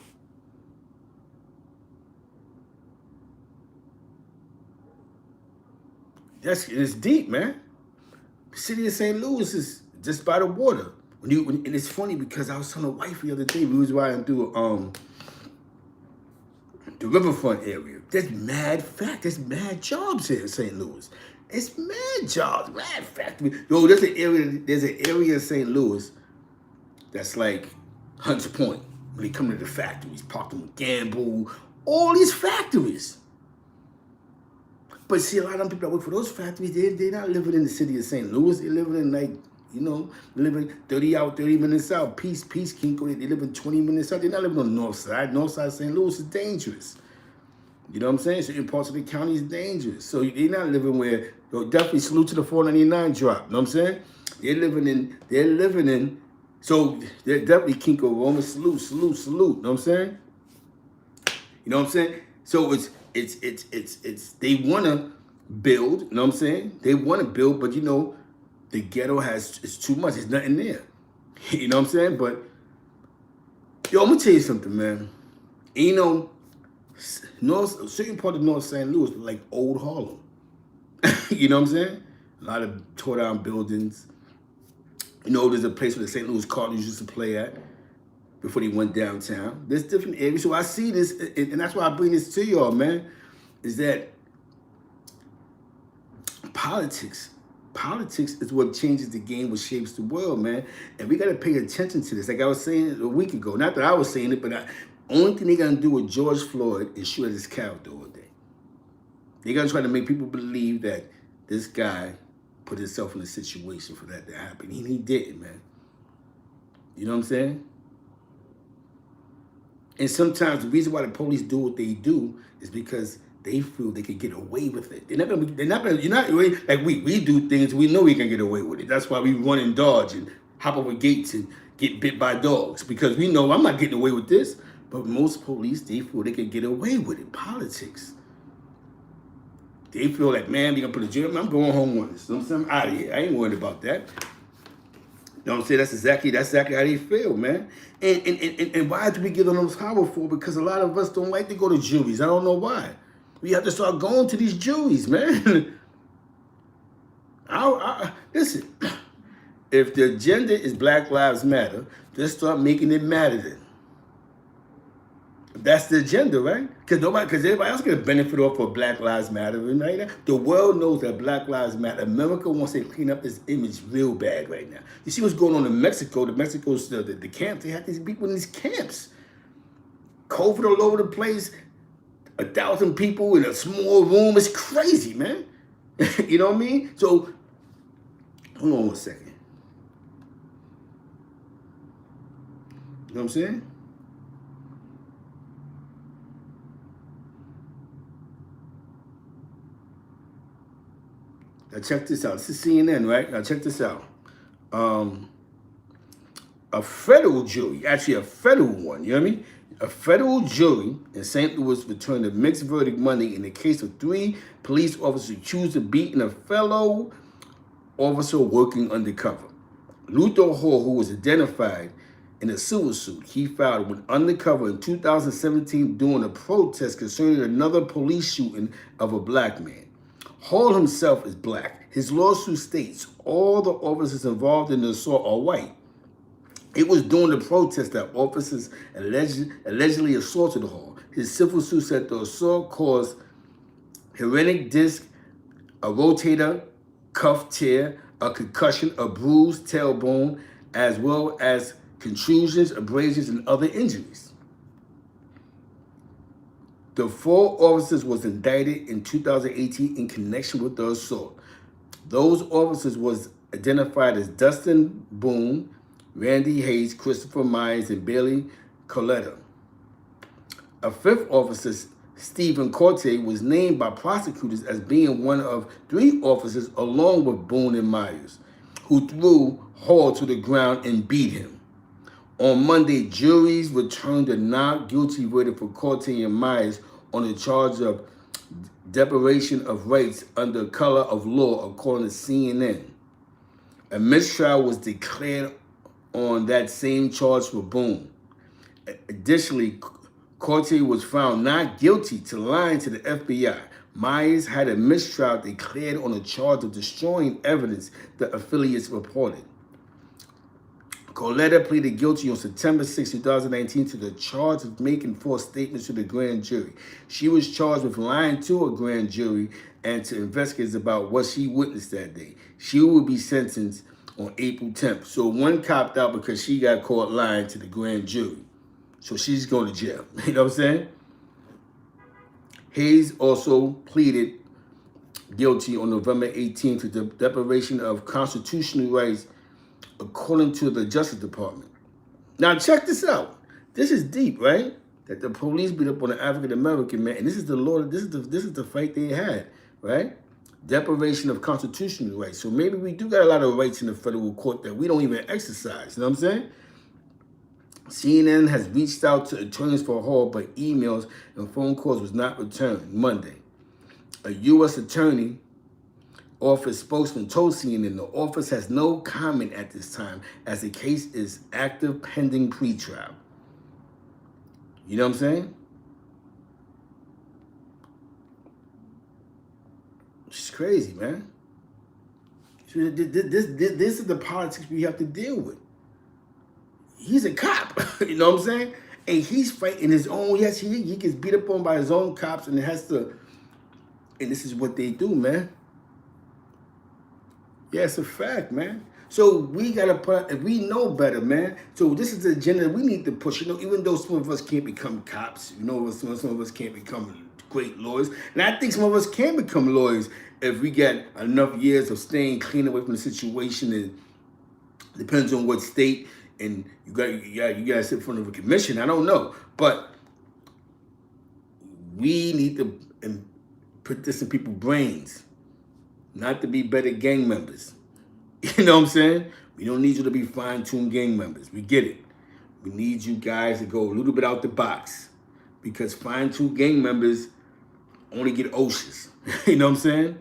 It's deep, man. The city of St. Louis is just by the water. And it's funny because I was telling the wife the other day, we was riding through the riverfront area. There's mad jobs here in St. Louis. It's mad jobs, mad factory. Yo, there's an area in St. Louis that's like Hunts Point. When they come to the factories, Parkland, Gamble, all these factories. But see, a lot of them people that work for those factories, they're not living in the city of St. Louis. They're living in like, living 30 out, 30 minutes out. Peace, Kinko. They live in 20 minutes out. They're not living on the north side. North side of St. Louis is dangerous. You know what I'm saying? Certain parts of the county is dangerous. So they're not living where, definitely salute to the 499 drop. You know what I'm saying? They're living in, so they're definitely Kinko Roman. Salute. You know what I'm saying? You know what I'm saying? So it's they want to build, you know what I'm saying? They want to build, but the ghetto it's too much. There's nothing there. You know what I'm saying? But, I'm going to tell you something, man. Certain part of North St. Louis, like old Harlem. You know what I'm saying? A lot of tore down buildings. There's a place where the St. Louis Cardinals used to play at before they went downtown. There's different areas. So I see this, and that's why I bring this to y'all, man, is that politics is what changes the game, what shapes the world, man. And we got to pay attention to this. Like I was saying a week ago, not that I was saying it, but only thing they're going to do with George Floyd is shoot at his character all day. They're going to try to make people believe that this guy put himself in a situation for that to happen. He didn't, man. You know what I'm saying? And sometimes the reason why the police do what they do is because they feel they can get away with it. You're not like we do things, we know we can get away with it. That's why we run and dodge and hop over gates and get bit by dogs, because we know I'm not getting away with this. But most police, they feel they can get away with it. Politics. They feel like, man, they're gonna put a jail. I'm going home once. You know what I'm saying? I'm out of here. I ain't worried about that. You know what I'm saying? That's exactly how they feel, man. And why do we give them those power for? Because a lot of us don't like to go to juries. I don't know why. We have to start going to these juries, man. Listen, if the agenda is Black Lives Matter, just start making it matter then. That's the agenda, right? Because everybody else gonna benefit off of Black Lives Matter, right? The world knows that Black Lives Matter. America wants to clean up its image real bad right now. You see what's going on in Mexico? The camps. They have these people in these camps. COVID all over the place. 1,000 people in a small room. It's crazy, man. You know what I mean? So, hold on one second. You know what I'm saying? Now check this out. This is CNN, right? Now check this out. A federal jury, actually a federal one, you know what I mean? A federal jury in St. Louis returned a mixed verdict Monday in the case of 3 police officers accused of beating a fellow officer working undercover. Luther Hall, who was identified in a civil suit he filed when undercover in 2017 during a protest concerning another police shooting of a black man. Hall himself is black. His lawsuit states all the officers involved in the assault are white. It was during the protest that officers allegedly assaulted Hall. His civil suit said the assault caused herniated disc, a rotator cuff tear, a concussion, a bruised tailbone, as well as contusions, abrasions, and other injuries. The 4 officers was indicted in 2018 in connection with the assault. Those officers was identified as Dustin Boone, Randy Hayes, Christopher Myers, and Bailey Coletta. A 5th officer, Stephen Corte, was named by prosecutors as being one of 3 officers along with Boone and Myers, who threw Hall to the ground and beat him. On Monday, juries returned a not guilty verdict for Cortez and Myers on the charge of deprivation of rights under color of law, according to CNN. A mistrial was declared on that same charge for Boone. Additionally, Cortez was found not guilty to lying to the FBI. Myers had a mistrial declared on a charge of destroying evidence, the affiliates reported. Coletta pleaded guilty on September 6, 2019 to the charge of making false statements to the grand jury. She was charged with lying to a grand jury and to investigators about what she witnessed that day. She will be sentenced on April 10th. So one copped out because she got caught lying to the grand jury. So she's going to jail. You know what I'm saying? Hayes also pleaded guilty on November 18th to the deprivation of constitutional rights, according to the Justice Department. Now check this out. This is deep, right? That the police beat up on an African American man, and this is the law. This is the fight they had, right? Deprivation of constitutional rights. So maybe we do got a lot of rights in the federal court that we don't even exercise. You know what I'm saying? CNN has reached out to attorneys for Hall, but emails and phone calls was not returned Monday. A U.S. attorney office spokesman told CNN the office has no comment at this time as the case is active pending pretrial. You know what I'm saying? It's crazy, man. This is the politics we have to deal with. He's a cop, you know what I'm saying? And he's fighting his own. Yes, he gets beat up on by his own cops, and it has to. And this is what they do, man. Yeah, it's a fact, man. So we gotta put. We know better, man. So this is the agenda we need to push. You know, even though some of us can't become cops, you know, some of us can't become great lawyers, and I think some of us can become lawyers if we get enough years of staying clean away from the situation. And depends on what state. And you gotta sit in front of a commission. I don't know, but we need to put this in people's brains, not to be better gang members. You know what I'm saying? We don't need you to be fine-tuned gang members. We get it. We need you guys to go a little bit out the box, because fine-tuned gang members only get OSHAs. You know what I'm saying?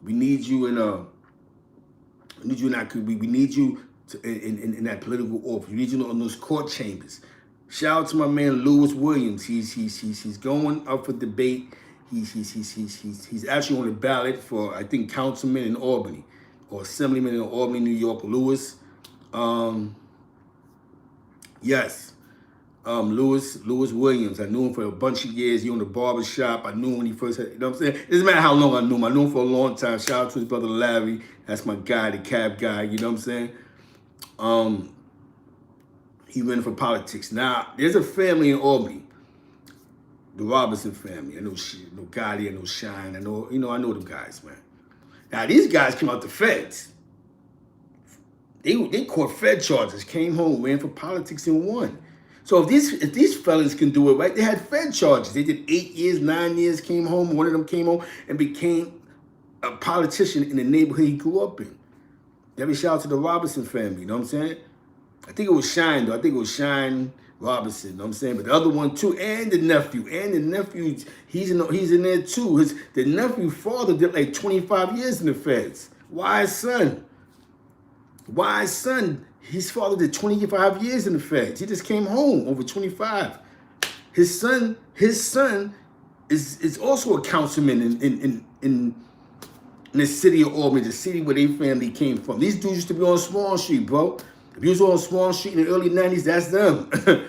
We need you in a. We need you in that. We need you. In that political office, you need to know in those court chambers. Shout out to my man Lewis Williams. He's going up for debate. He's actually on the ballot for, I think, councilman in Albany or assemblyman in Albany, New York. Lewis, yes, Lewis Williams. I knew him for a bunch of years. He owned a barber shop. I knew him when he first had, you know what I'm saying? It doesn't matter how long I knew him. I knew him for a long time. Shout out to his brother Larry. That's my guy, the cab guy. You know what I'm saying? He ran for politics. Now, there's a family in Albany, the Robinson family. I know Gotti, I know Shine, I know them guys, man. Now, these guys came out the feds. They caught Fed charges, came home, ran for politics, and won. So if these fellas can do it, right, they had Fed charges. They did 8 years, 9 years, came home. One of them came home and became a politician in the neighborhood he grew up in. Every shout out to the Robinson family, you know what I'm saying? I think it was Shine, though. I think it was Shine Robinson, you know what I'm saying? But the other one, too, and the nephew, he's in there, too. The nephew father did like 25 years in the feds. Wise son. His father did 25 years in the feds. He just came home over 25. His son is also a councilman in the city of Albany, the city where their family came from. These dudes used to be on Swan Street, bro. If you was on Swan Street in the early 90s, that's them. The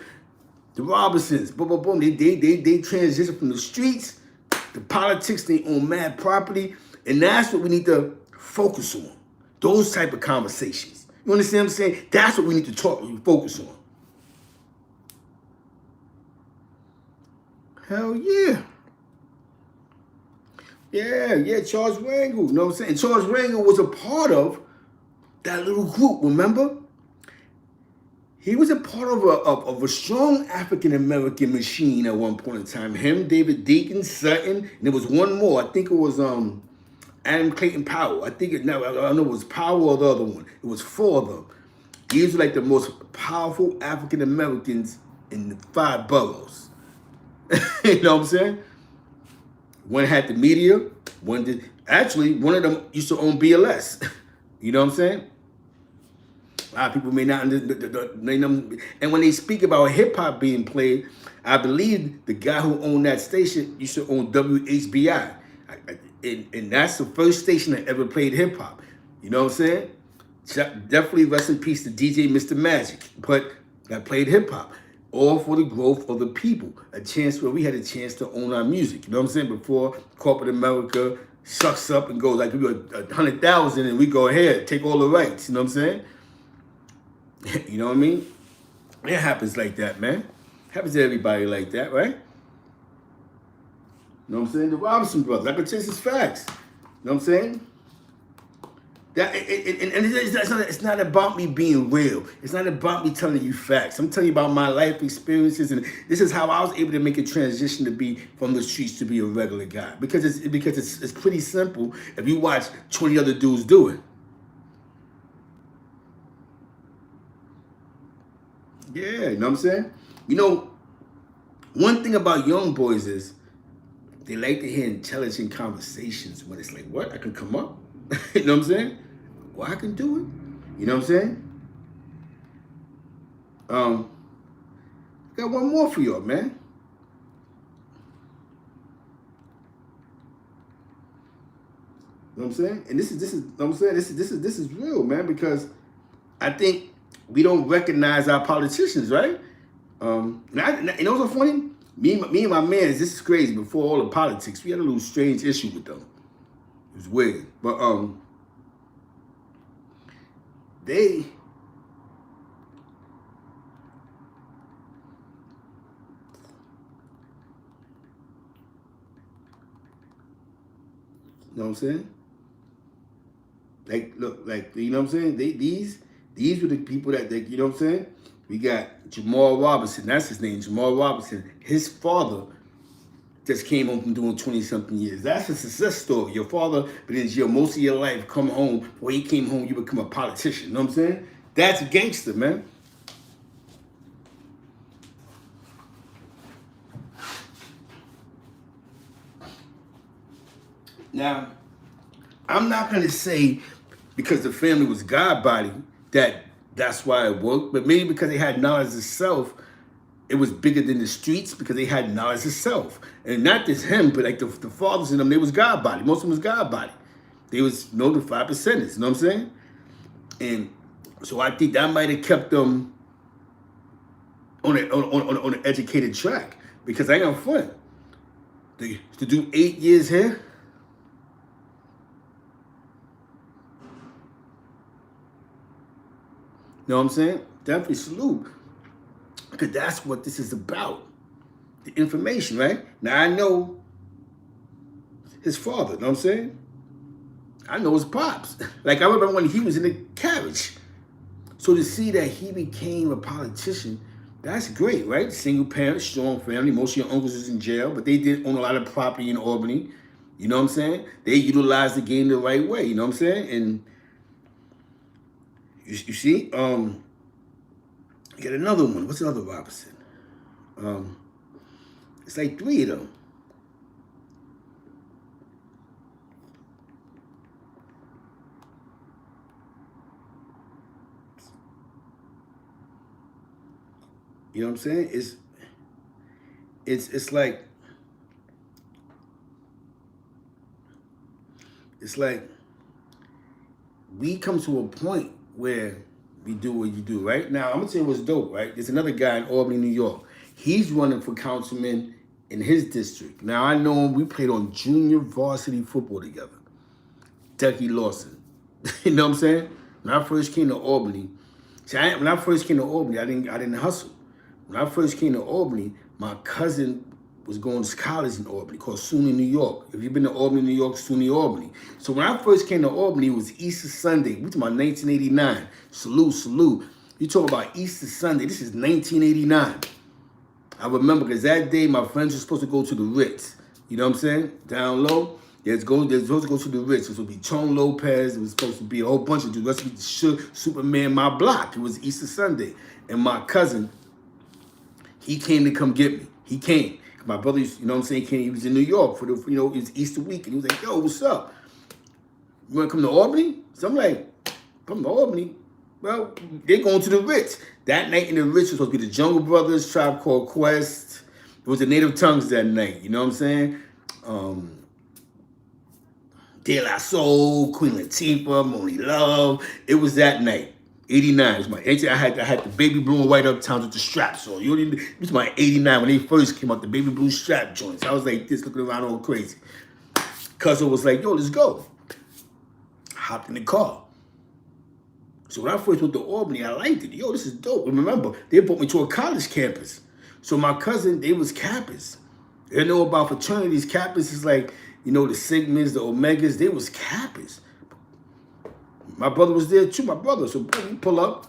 Robinsons, boom, boom, boom. They transitioned from the streets to politics. They own mad property. And that's what we need to focus on. Those type of conversations. You understand what I'm saying? That's what we need to focus on. Hell yeah. Yeah, Charles Rangel, you know what I'm saying? Charles Rangel was a part of that little group, remember? He was a part of a strong African-American machine at one point in time. Him, David Deacon, Sutton, and there was one more. I think it was Adam Clayton Powell. I think I don't know if it was Powell or the other one. It was four of them. These were like the most powerful African Americans in the 5 boroughs. You know what I'm saying? One had the media. One did. Actually, one of them used to own BLS. You know what I'm saying? A lot of people may not understand. And when they speak about hip hop being played, I believe the guy who owned that station used to own WHBI. And that's the first station that ever played hip hop. You know what I'm saying? Definitely rest in peace to DJ Mr. Magic, but that played hip hop. All for the growth of the people. A chance where we had a chance to own our music. You know what I'm saying? Before corporate America sucks up and goes like we got 100,000 and we go ahead, take all the rights. You know what I'm saying? You know what I mean? It happens like that, man. It happens to everybody like that, right? You know what I'm saying? The Robinson brothers. I can tell this facts. You know what I'm saying? That it's not about me being real. It's not about me telling you facts. I'm telling you about my life experiences, and this is how I was able to make a transition to be from the streets to be a regular guy. Because it's pretty simple if you watch 20 other dudes do it. Yeah, you know what I'm saying? You know, one thing about young boys is they like to hear intelligent conversations when it's like, what? I can come up? You know what I'm saying? Well, I can do it. You know what I'm saying? Got one more for y'all, man. You know what I'm saying? And this is you know what I'm saying? This is real, man, because I think we don't recognize our politicians, right? And you know what's so funny? Me and my man, this is crazy. Before all the politics, we had a little strange issue with them. It was weird, but they you know what I'm saying? Like, look, like, you know what I'm saying? These were the people that, you know what I'm saying? We got Jamal Robinson, that's his name, Jamal Robinson. His father just came home from doing 20-something years. That's a success story. Your father been in jail most of your life, come home, when he came home, you become a politician. You know what I'm saying? That's gangster, man. Now, I'm not going to say because the family was God body that's why it worked, but maybe because they had knowledge of self, it was bigger than the streets because they had knowledge of self. And not just him, but like the fathers in them, they was God body. Most of them was God body. They was the 5%ers, you know what I'm saying? And so I think that might have kept them on an educated track. Because I ain't gonna front. To do 8 years here, you know what I'm saying? Definitely salute. Because that's what this is about. The information, right? Now I know his father, you know what I'm saying? I know his pops. Like I remember when he was in the carriage. So to see that he became a politician, that's great, right? Single parent, strong family. Most of your uncles was in jail, but they did own a lot of property in Albany. You know what I'm saying? They utilized the game the right way, you know what I'm saying? And you see, you get another one. What's another Robinson? It's like 3 of them. You know what I'm saying? It's like we come to a point where we do what you do, right? Now I'm gonna tell you what's dope, right? There's another guy in Albany, New York. He's running for councilman in his district. Now I know him, we played on junior varsity football together. Ducky Lawson. You know what I'm saying? When I first came to Albany, I didn't hustle. When I first came to Albany, my cousin was going to college in Albany called SUNY, New York. If you've been to Albany, New York, SUNY, Albany. So when I first came to Albany, it was Easter Sunday. We talking about 1989. Salute. You talk about Easter Sunday. This is 1989. I remember because that day my friends were supposed to go to the Ritz. You know what I'm saying? Down low. They're supposed to go to the Ritz. It was supposed to be Tone Lopez. It was supposed to be a whole bunch of dudes. It was supposed to be Superman, my block. It was Easter Sunday. And my cousin, he came to come get me. He came. My brother, you know what I'm saying, he was in New York for the, it was Easter week. And he was like, yo, what's up? You want to come to Albany? So I'm like, come to Albany? Well, they're going to the Ritz. That night in the Ritz was supposed to be the Jungle Brothers, Tribe Called Quest. It was the Native Tongues that night. You know what I'm saying? De La Soul, Queen Latifah, Moni Love. It was that night. 89. It was my I had the baby blue and white uptowns with the straps on. It was my 89 when they first came out, the baby blue strap joints. I was like this, looking around all crazy. Cousin was like, yo, let's go. Hopped in the car. So when I first went to Albany, I liked it. Yo, this is dope. And remember, they brought me to a college campus. So my cousin, they was Kappas. They know about fraternities. Kappas is like, the Sigmas, the Omegas, they was Kappas. My brother was there too, my brother. So we pull up.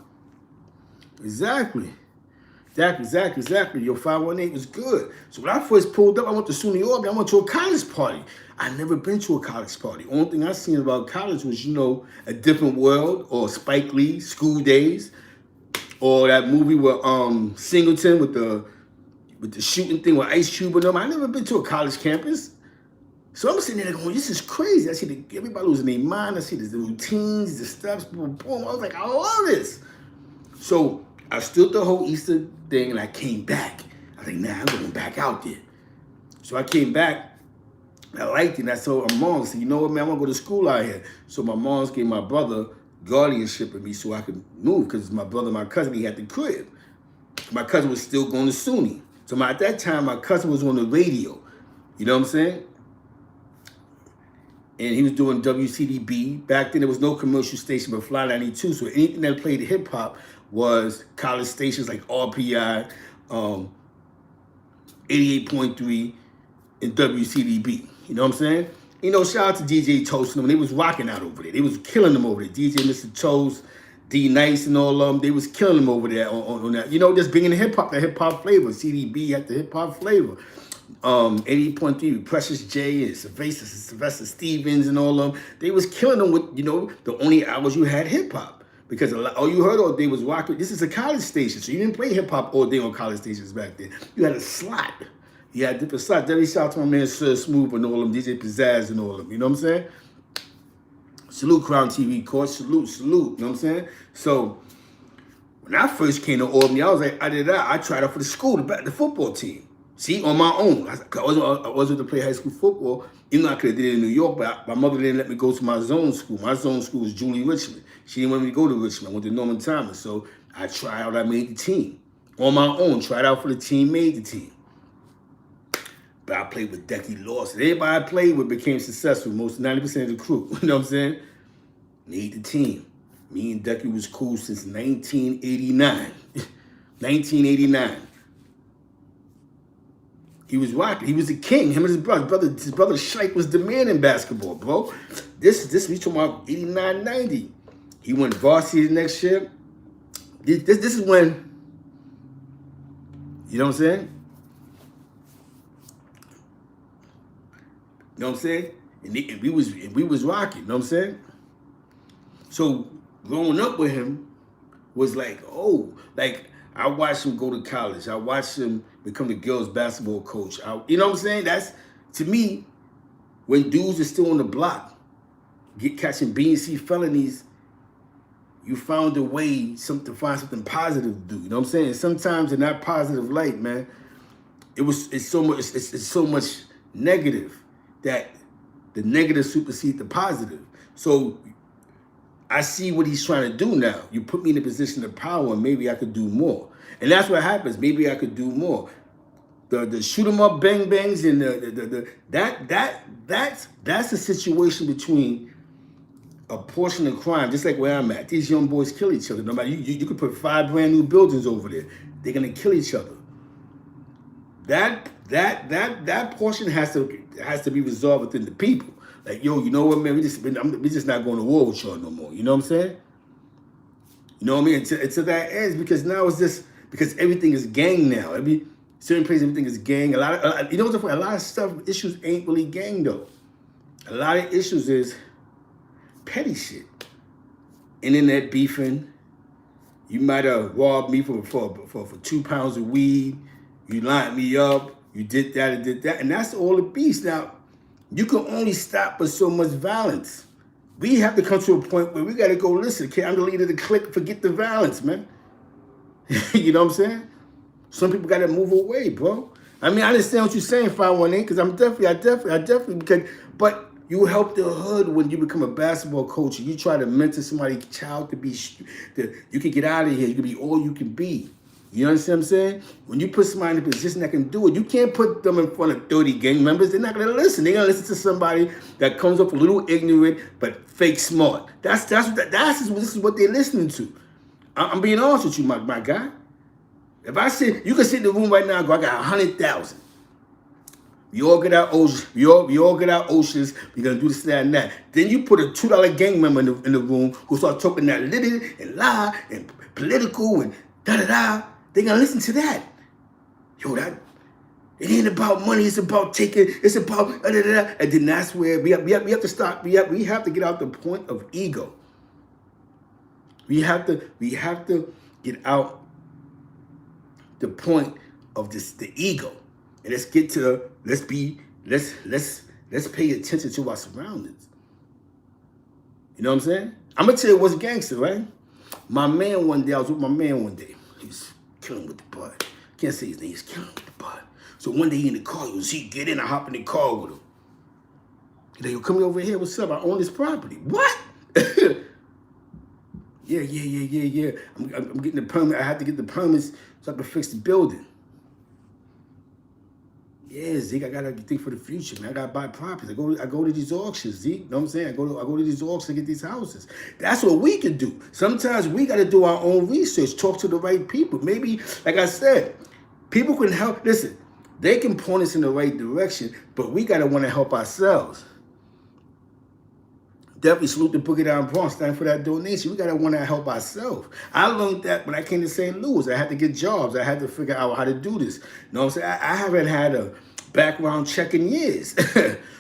Exactly. Your 518 was good. So when I first pulled up, I went to SUNY Albany. I went to a college party. I never been to a college party. Only thing I seen about college was, A Different World or Spike Lee, School Days, or that movie with Singleton with the shooting thing with Ice Cube and them. I never been to a college campus. So I'm sitting there going, this is crazy. I see everybody losing their mind. I see the routines, the steps, boom, boom. I was like, I love this. So I stood the whole Easter thing and I came back. I was like, nah, I'm going back out there. So I came back. I liked it. And I told my mom, I said, you know what, man, I'm going to go to school out here. So my mom's gave my brother guardianship of me so I could move because my brother, my cousin, he had the crib. My cousin was still going to SUNY. So at that time, my cousin was on the radio. You know what I'm saying? And he was doing WCDB. Back then, there was no commercial station but Fly 92. So anything that played hip hop was college stations like RPI, 88.3, and WCDB. You know what I'm saying? Shout out to DJ Toast and them. They was rocking out over there. They was killing them over there. DJ Mr. Toast, D Nice, and all of them. They was killing them over there on that. Just bringing the hip hop flavor. CDB had the hip hop flavor. 88.3, Precious J and Sylvester Stevens and all of them. They was killing them with, the only hours you had hip hop. Because all you heard all day was rock. This is a college station, so you didn't play hip hop all day on college stations back then. You had a slot. You had different slots. Debbie shout out to my man Sir Smooth and all of them, DJ Pizzazz and all of them. You know what I'm saying? Salute Crown TV, court. Salute. You know what I'm saying? So when I first came to Albany, I was like, I tried out for the school, the football team. See, on my own. I wasn't to play high school football, even though I could have did it in New York, but my mother didn't let me go to my zone school. My zone school was Julie Richmond. She didn't want me to go to Richmond. I went to Norman Thomas. So I tried out, I made the team. On my own, tried out for the team, made the team. But I played with Decky Lawson. Everybody I played with became successful, most 90% of the crew. You know what I'm saying? Made the team. Me and Decky was cool since 1989. 1989. He was rocking. He was a king. Him and his brother. His brother Shike was the man in basketball, bro. This we talking about 89, 90. He went varsity the next year. This is when, you know what I'm saying? You know what I'm saying? And we was rocking. You know what I'm saying? So growing up with him was like, I watched him go to college. I watched him become the girls' basketball coach. You know what I'm saying? That's, to me, when dudes are still on the block, catching B and C felonies, you found a way to find something positive to do. You know what I'm saying? Sometimes in that positive light, man, it's so much negative that the negative supersedes the positive. So I see what he's trying to do now. You put me in a position of power, and maybe I could do more. And that's what happens. Maybe I could do more. The shoot 'em up bang bangs and that's a situation between a portion of crime, just like where I'm at. These young boys kill each other. No matter you could put 5 brand new buildings over there. They're gonna kill each other. That portion has to be resolved within the people. Like, yo, you know what, man? We just not going to war with y'all no more. You know what I'm saying? You know what I mean? Until that ends, because now it's just because everything is gang now. Certain places, everything is gang. A lot of stuff, issues ain't really gang though. A lot of issues is petty shit. Internet beefing. You might have robbed me for 2 pounds of weed. You lined me up. You did that and did that. And that's all the beast. Now, you can only stop with so much violence. We have to come to a point where we got to go, listen, okay, I'm the leader of the clique. Forget the violence, man. You know what I'm saying? Some people got to move away, bro. I mean, I understand what you're saying, 518, because I definitely, because, but you help the hood when you become a basketball coach and you try to mentor somebody's child to be, you can get out of here. You can be all you can be. You understand what I'm saying? When you put somebody in a position that can do it, you can't put them in front of 30 gang members. They're not going to listen. They're going to listen to somebody that comes up a little ignorant but fake smart. This is what they're listening to. I'm being honest with you, my guy. If I say, you can sit in the room right now and go, I got 100,000. We all get our oceans. We all get our oceans. We're going to do this, that, and that. Then you put a $2 gang member in the room who start talking that little and lie and political and da-da-da. They're going to listen to that. Yo, it ain't about money. It's about taking. It's about da-da-da. And then that's where we have to start. We have to get out the point of ego. We have to get out the point of the ego. And let's get to let's pay attention to our surroundings. You know what I'm saying? I'm gonna tell you what's gangster, right? I was with my man one day. He's killing with the bud. Can't say his name, he's killing with the bud. So one day he in the car, he was get in, I hop in the car with him. He's like, yo, come over here, what's up? I own this property. What? Yeah. I'm getting the permit. I had to get the permits so I could fix the building. Yeah, Zeke, I gotta think for the future, man. I gotta buy properties. I go to these auctions, Zeke. You know what I'm saying? I go to these auctions to get these houses. That's what we can do. Sometimes we gotta do our own research, talk to the right people. Maybe, like I said, people can help. Listen, they can point us in the right direction, but we gotta want to help ourselves. Definitely salute the Boogie Down Bronx. Thank for that donation. We gotta want to help ourselves. I learned that when I came to St. Louis. I had to get jobs. I had to figure out how to do this. You know what I'm saying? I haven't had a background check in years.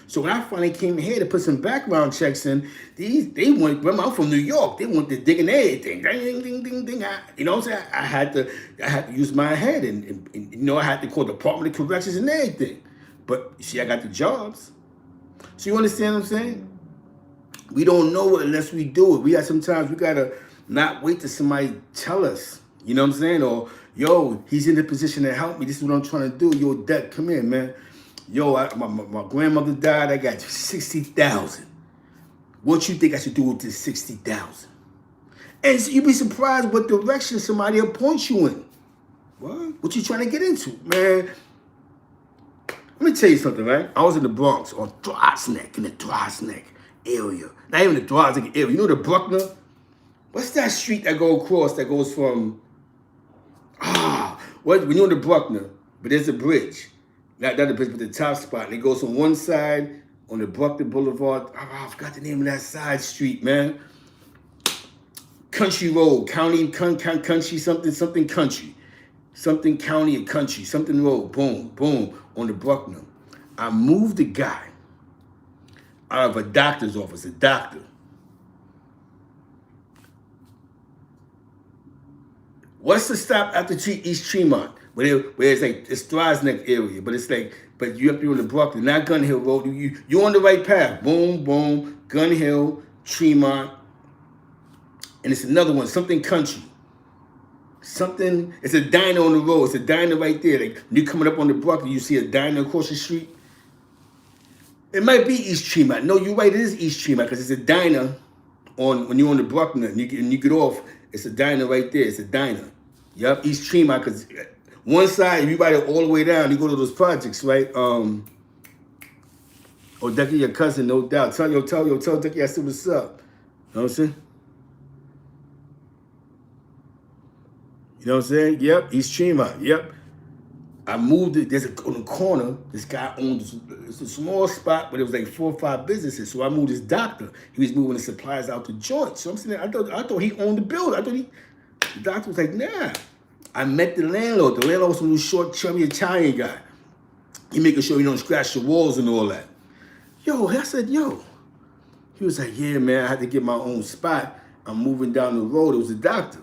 So when I finally came here to put some background checks in, they want. Remember, I'm from New York. They want to dig in everything. Ding, ding, ding, ding. You know what I'm saying? I had to use my head, and you know, I had to call the Department of Corrections and everything. But you see, I got the jobs. So you understand what I'm saying? We don't know it unless we do it. Sometimes we gotta not wait till somebody tell us. You know what I'm saying? Or, yo, he's in the position to help me. This is what I'm trying to do. Yo, Dad, come here, man. Yo, my grandmother died. I got 60,000. What you think I should do with this 60,000? And so you'd be surprised what direction somebody will point you in. What you trying to get into, man? Let me tell you something, right? I was in the Bronx on in the Drosneck area. Not even the Drosneck area. You know the Bruckner? What's that street that go across that goes from when you're in the Bruckner, but there's a bridge. Not the bridge, but the top spot. And it goes from one side on the Bruckner Boulevard. I forgot the name of that side street, man. Country Road, country, something country. Something county or country, something road, boom, on the Bruckner. I moved the guy out of a doctor's office, a doctor. What's the stop after East Tremont? Where it's like, it's Drosneck area, but it's like, but you have to be on the Brooklyn, not Gun Hill Road. You're on the right path. Boom, Gun Hill, Tremont. And it's another one, something country. It's a diner on the road. It's a diner right there. Like, when you're coming up on the Brooklyn, you see a diner across the street. It might be East Tremont. No, you're right, it is East Tremont, because it's a diner when you're on the Brooklyn and you get off, it's a diner right there. It's a diner. Yep, East Tremont, because one side, everybody all the way down, you go to those projects, right? Oh, Ducky, your cousin, no doubt. Tell Ducky I said what's up. You know what I'm saying? You know what I'm saying? Yep, East Tremont, yep. I moved it, on the corner, this guy owned it's a small spot, but it was like 4 or 5 businesses. So I moved this doctor. He was moving the supplies out the joint. So I'm saying, I thought he owned the building. The doctor was like, nah. I met the landlord. The landlord was some little short, chubby Italian guy. He making sure you don't scratch the walls and all that. Yo, I said, yo. He was like, yeah, man, I had to get my own spot. I'm moving down the road. It was a doctor.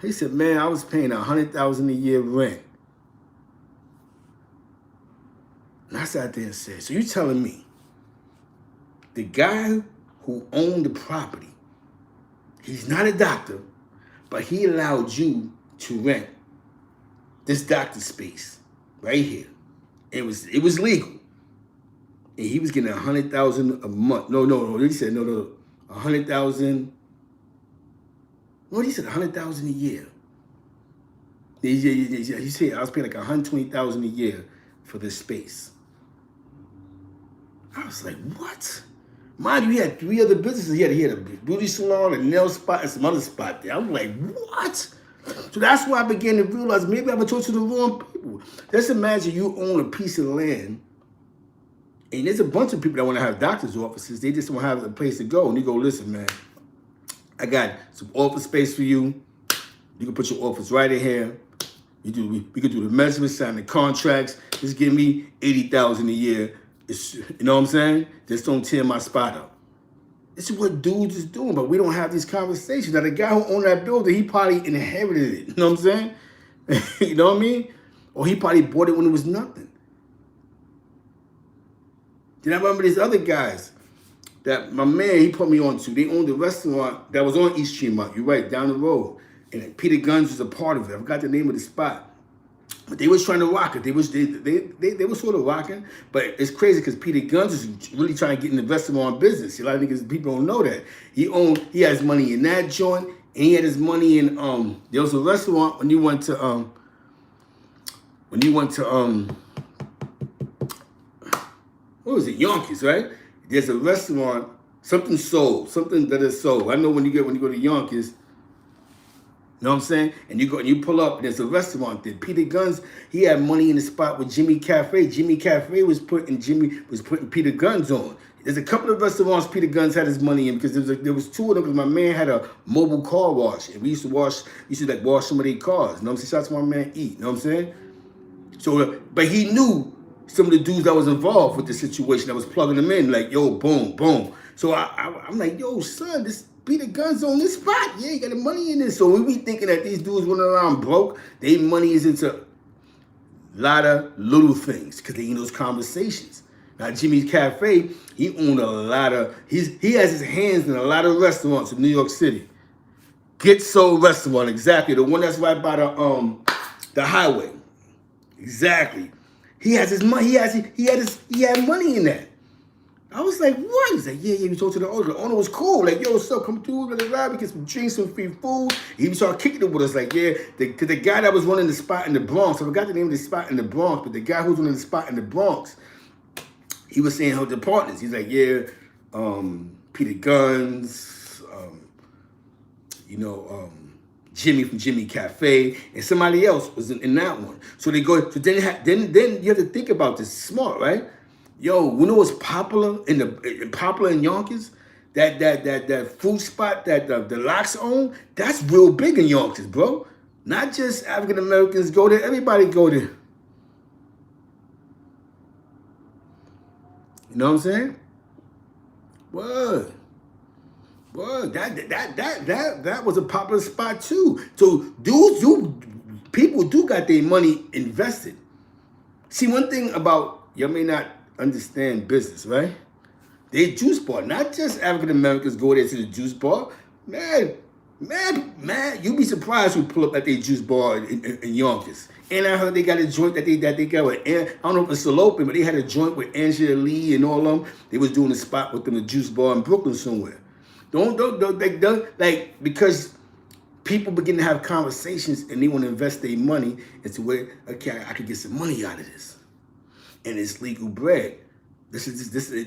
He said, man, I was paying $100,000 a year rent. And I sat there and said, so you telling me the guy who owned the property, he's not a doctor, but he allowed you to rent this doctor space right here. It was legal. And he was getting $100,000 a month. No. He said, no. 100,000. What he said, 100,000 a year. He said I was paying like 120,000 a year for this space. I was like, what? Mind you, he had 3 other businesses. He had a beauty salon, a nail spot, and some other spot there. I'm like, what? So that's why I began to realize maybe I've been talking to the wrong people. Just imagine you own a piece of land, and there's a bunch of people that want to have doctor's offices. They just don't have a place to go. And you go, listen, man, I got some office space for you. You can put your office right in here. We could do the measurements, sign the contracts. Just give me $80,000 a year. You know what I'm saying? Just don't tear my spot up. This is what dudes is doing, but we don't have these conversations. Now, the guy who owned that building, he probably inherited it. You know what I'm saying? You know what I mean? Or he probably bought it when it was nothing. Then I remember these other guys that my man, he put me on to. They owned a restaurant that was on East Tremont. You're right, down the road. And Peter Guns was a part of it. I forgot the name of the spot. But they was trying to rock it. They were sort of rocking. But it's crazy because Peter Guns is really trying to get in the restaurant business. A lot of niggas, people don't know that. He has money in that joint, and he had his money in there was a restaurant when you went to what was it, Yonkers, right? There's a restaurant, something that is sold. I know when you go to Yonkers, you know what I'm saying? And you pull up, and there's a restaurant there. Peter Guns, he had money in the spot with Jimmy Cafe. Jimmy Cafe was putting Peter Guns on. There's a couple of restaurants Peter Guns had his money in because there was 2 of them because my man had a mobile car wash. And we used to wash some of their cars. You know what I'm saying? Shout out to my man E. You know what I'm saying? So, but he knew some of the dudes that was involved with the situation that was plugging them in, like, yo, boom, boom. So I'm like, yo, son, this Peter Guns on this spot. Yeah, you got the money in this. So we be thinking that these dudes running around broke, their money is into a lot of little things because they in those conversations. Now, Jimmy's Cafe, he owned a lot of, he has his hands in a lot of restaurants in New York City. Get Soul Restaurant, exactly. The one that's right by the highway. Exactly. He has his money, he had money in that. I was like, what? He's like, yeah, we talked to the owner. The owner was cool. Like, yo, what's up? Come through, we get some drinks, some free food. He started kicking it with us. Like, yeah, because the guy that was running the spot in the Bronx, I forgot the name of the spot in the Bronx, but the guy who was running the spot in the Bronx, he was saying how the partners. He's like, yeah, Peter Guns, Jimmy from Jimmy Cafe, and somebody else was in that one. So they go. So then you have to think about this. Smart, right? Yo, when it was popular in Yonkers, that food spot that the Locks own, that's real big in Yonkers, bro. Not just African Americans go there, everybody go there. You know what I'm saying? Word. That was a popular spot too. So people do got their money invested. See, one thing about, y'all may not understand business, right? They juice bar, not just African Americans go there to the juice bar. Man, you'd be surprised who pull up at their juice bar in Yonkers. And I heard they got a joint that they got with, I don't know if it's still open, but they had a joint with Angela Lee and all of them. They was doing a spot with them, a juice bar in Brooklyn somewhere. Don't because people begin to have conversations and they want to invest their money into where, okay, I could get some money out of this. And it's legal bread. This,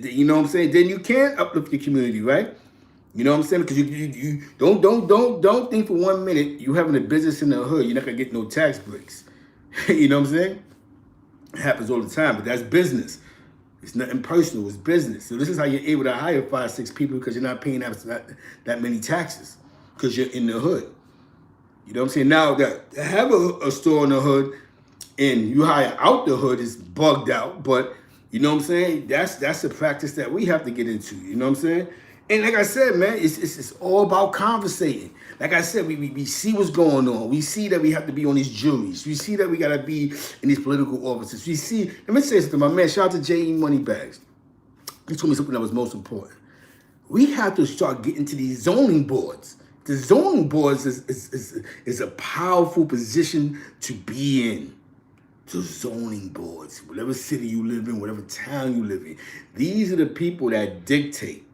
you know what I'm saying? Then you can uplift your community, right? You know what I'm saying? Because you don't think for 1 minute you having a business in the hood, you're not gonna get no tax breaks. You know what I'm saying? It happens all the time, but that's business. It's nothing personal, it's business. So this is how you're able to hire 5, 6 people because you're not paying that many taxes because you're in the hood. You know what I'm saying? Now that to have a store in the hood and you hire out the hood is bugged out, but You know what I'm saying? That's a practice that we have to get into. You know what I'm saying? And like I said, man, it's all about conversating. Like I said, we see what's going on. We see that we have to be on these juries. We see that we got to be in these political offices. We see, let me say something, my man, shout out to J.E. Moneybags. He told me something that was most important. We have to start getting to these zoning boards. The zoning boards is a powerful position to be in. The zoning boards, whatever city you live in, whatever town you live in. These are the people that dictate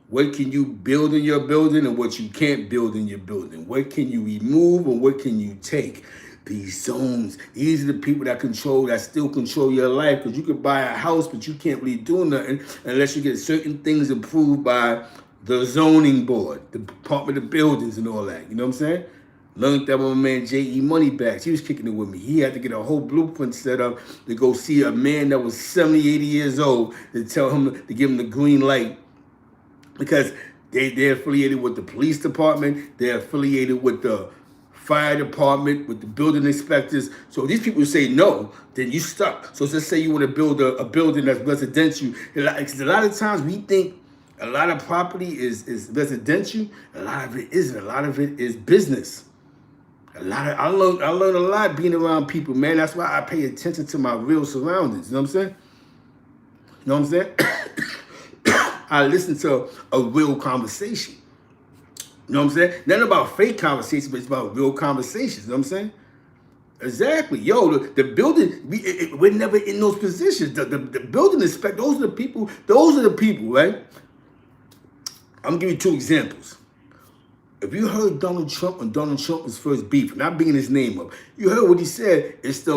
what can you build in your building and what you can't build in your building. What can you remove and what can you take? These zones, these are the people that still control your life, because you could buy a house, but you can't really do nothing unless you get certain things approved by the zoning board, the Department of Buildings and all that. You know what I'm saying? Learned that with my man J.E. Moneybags. He was kicking it with me. He had to get a whole blueprint set up to go see a man that was 70, 80 years old to tell him to give him the green light, because they're affiliated with the police department, they're affiliated with the fire department, with the building inspectors. So if these people say no, then you stuck. So let's say you want to build a building that's residential. A lot of times we think a lot of property is residential. A lot of it isn't. A lot of it is business. I learned a lot being around people, man. That's why I pay attention to my real surroundings. You know what I'm saying? You know what I'm saying? I listen to a real conversation. You know what I'm saying? Not about fake conversations, but it's about real conversations. You know what I'm saying? Exactly. Yo, the building, we're never in those positions. The building inspector, those are the people, right? I'm going to give you two examples. If you heard Donald Trump when Donald Trump was first beef, not bringing his name up, you heard what he said, it's still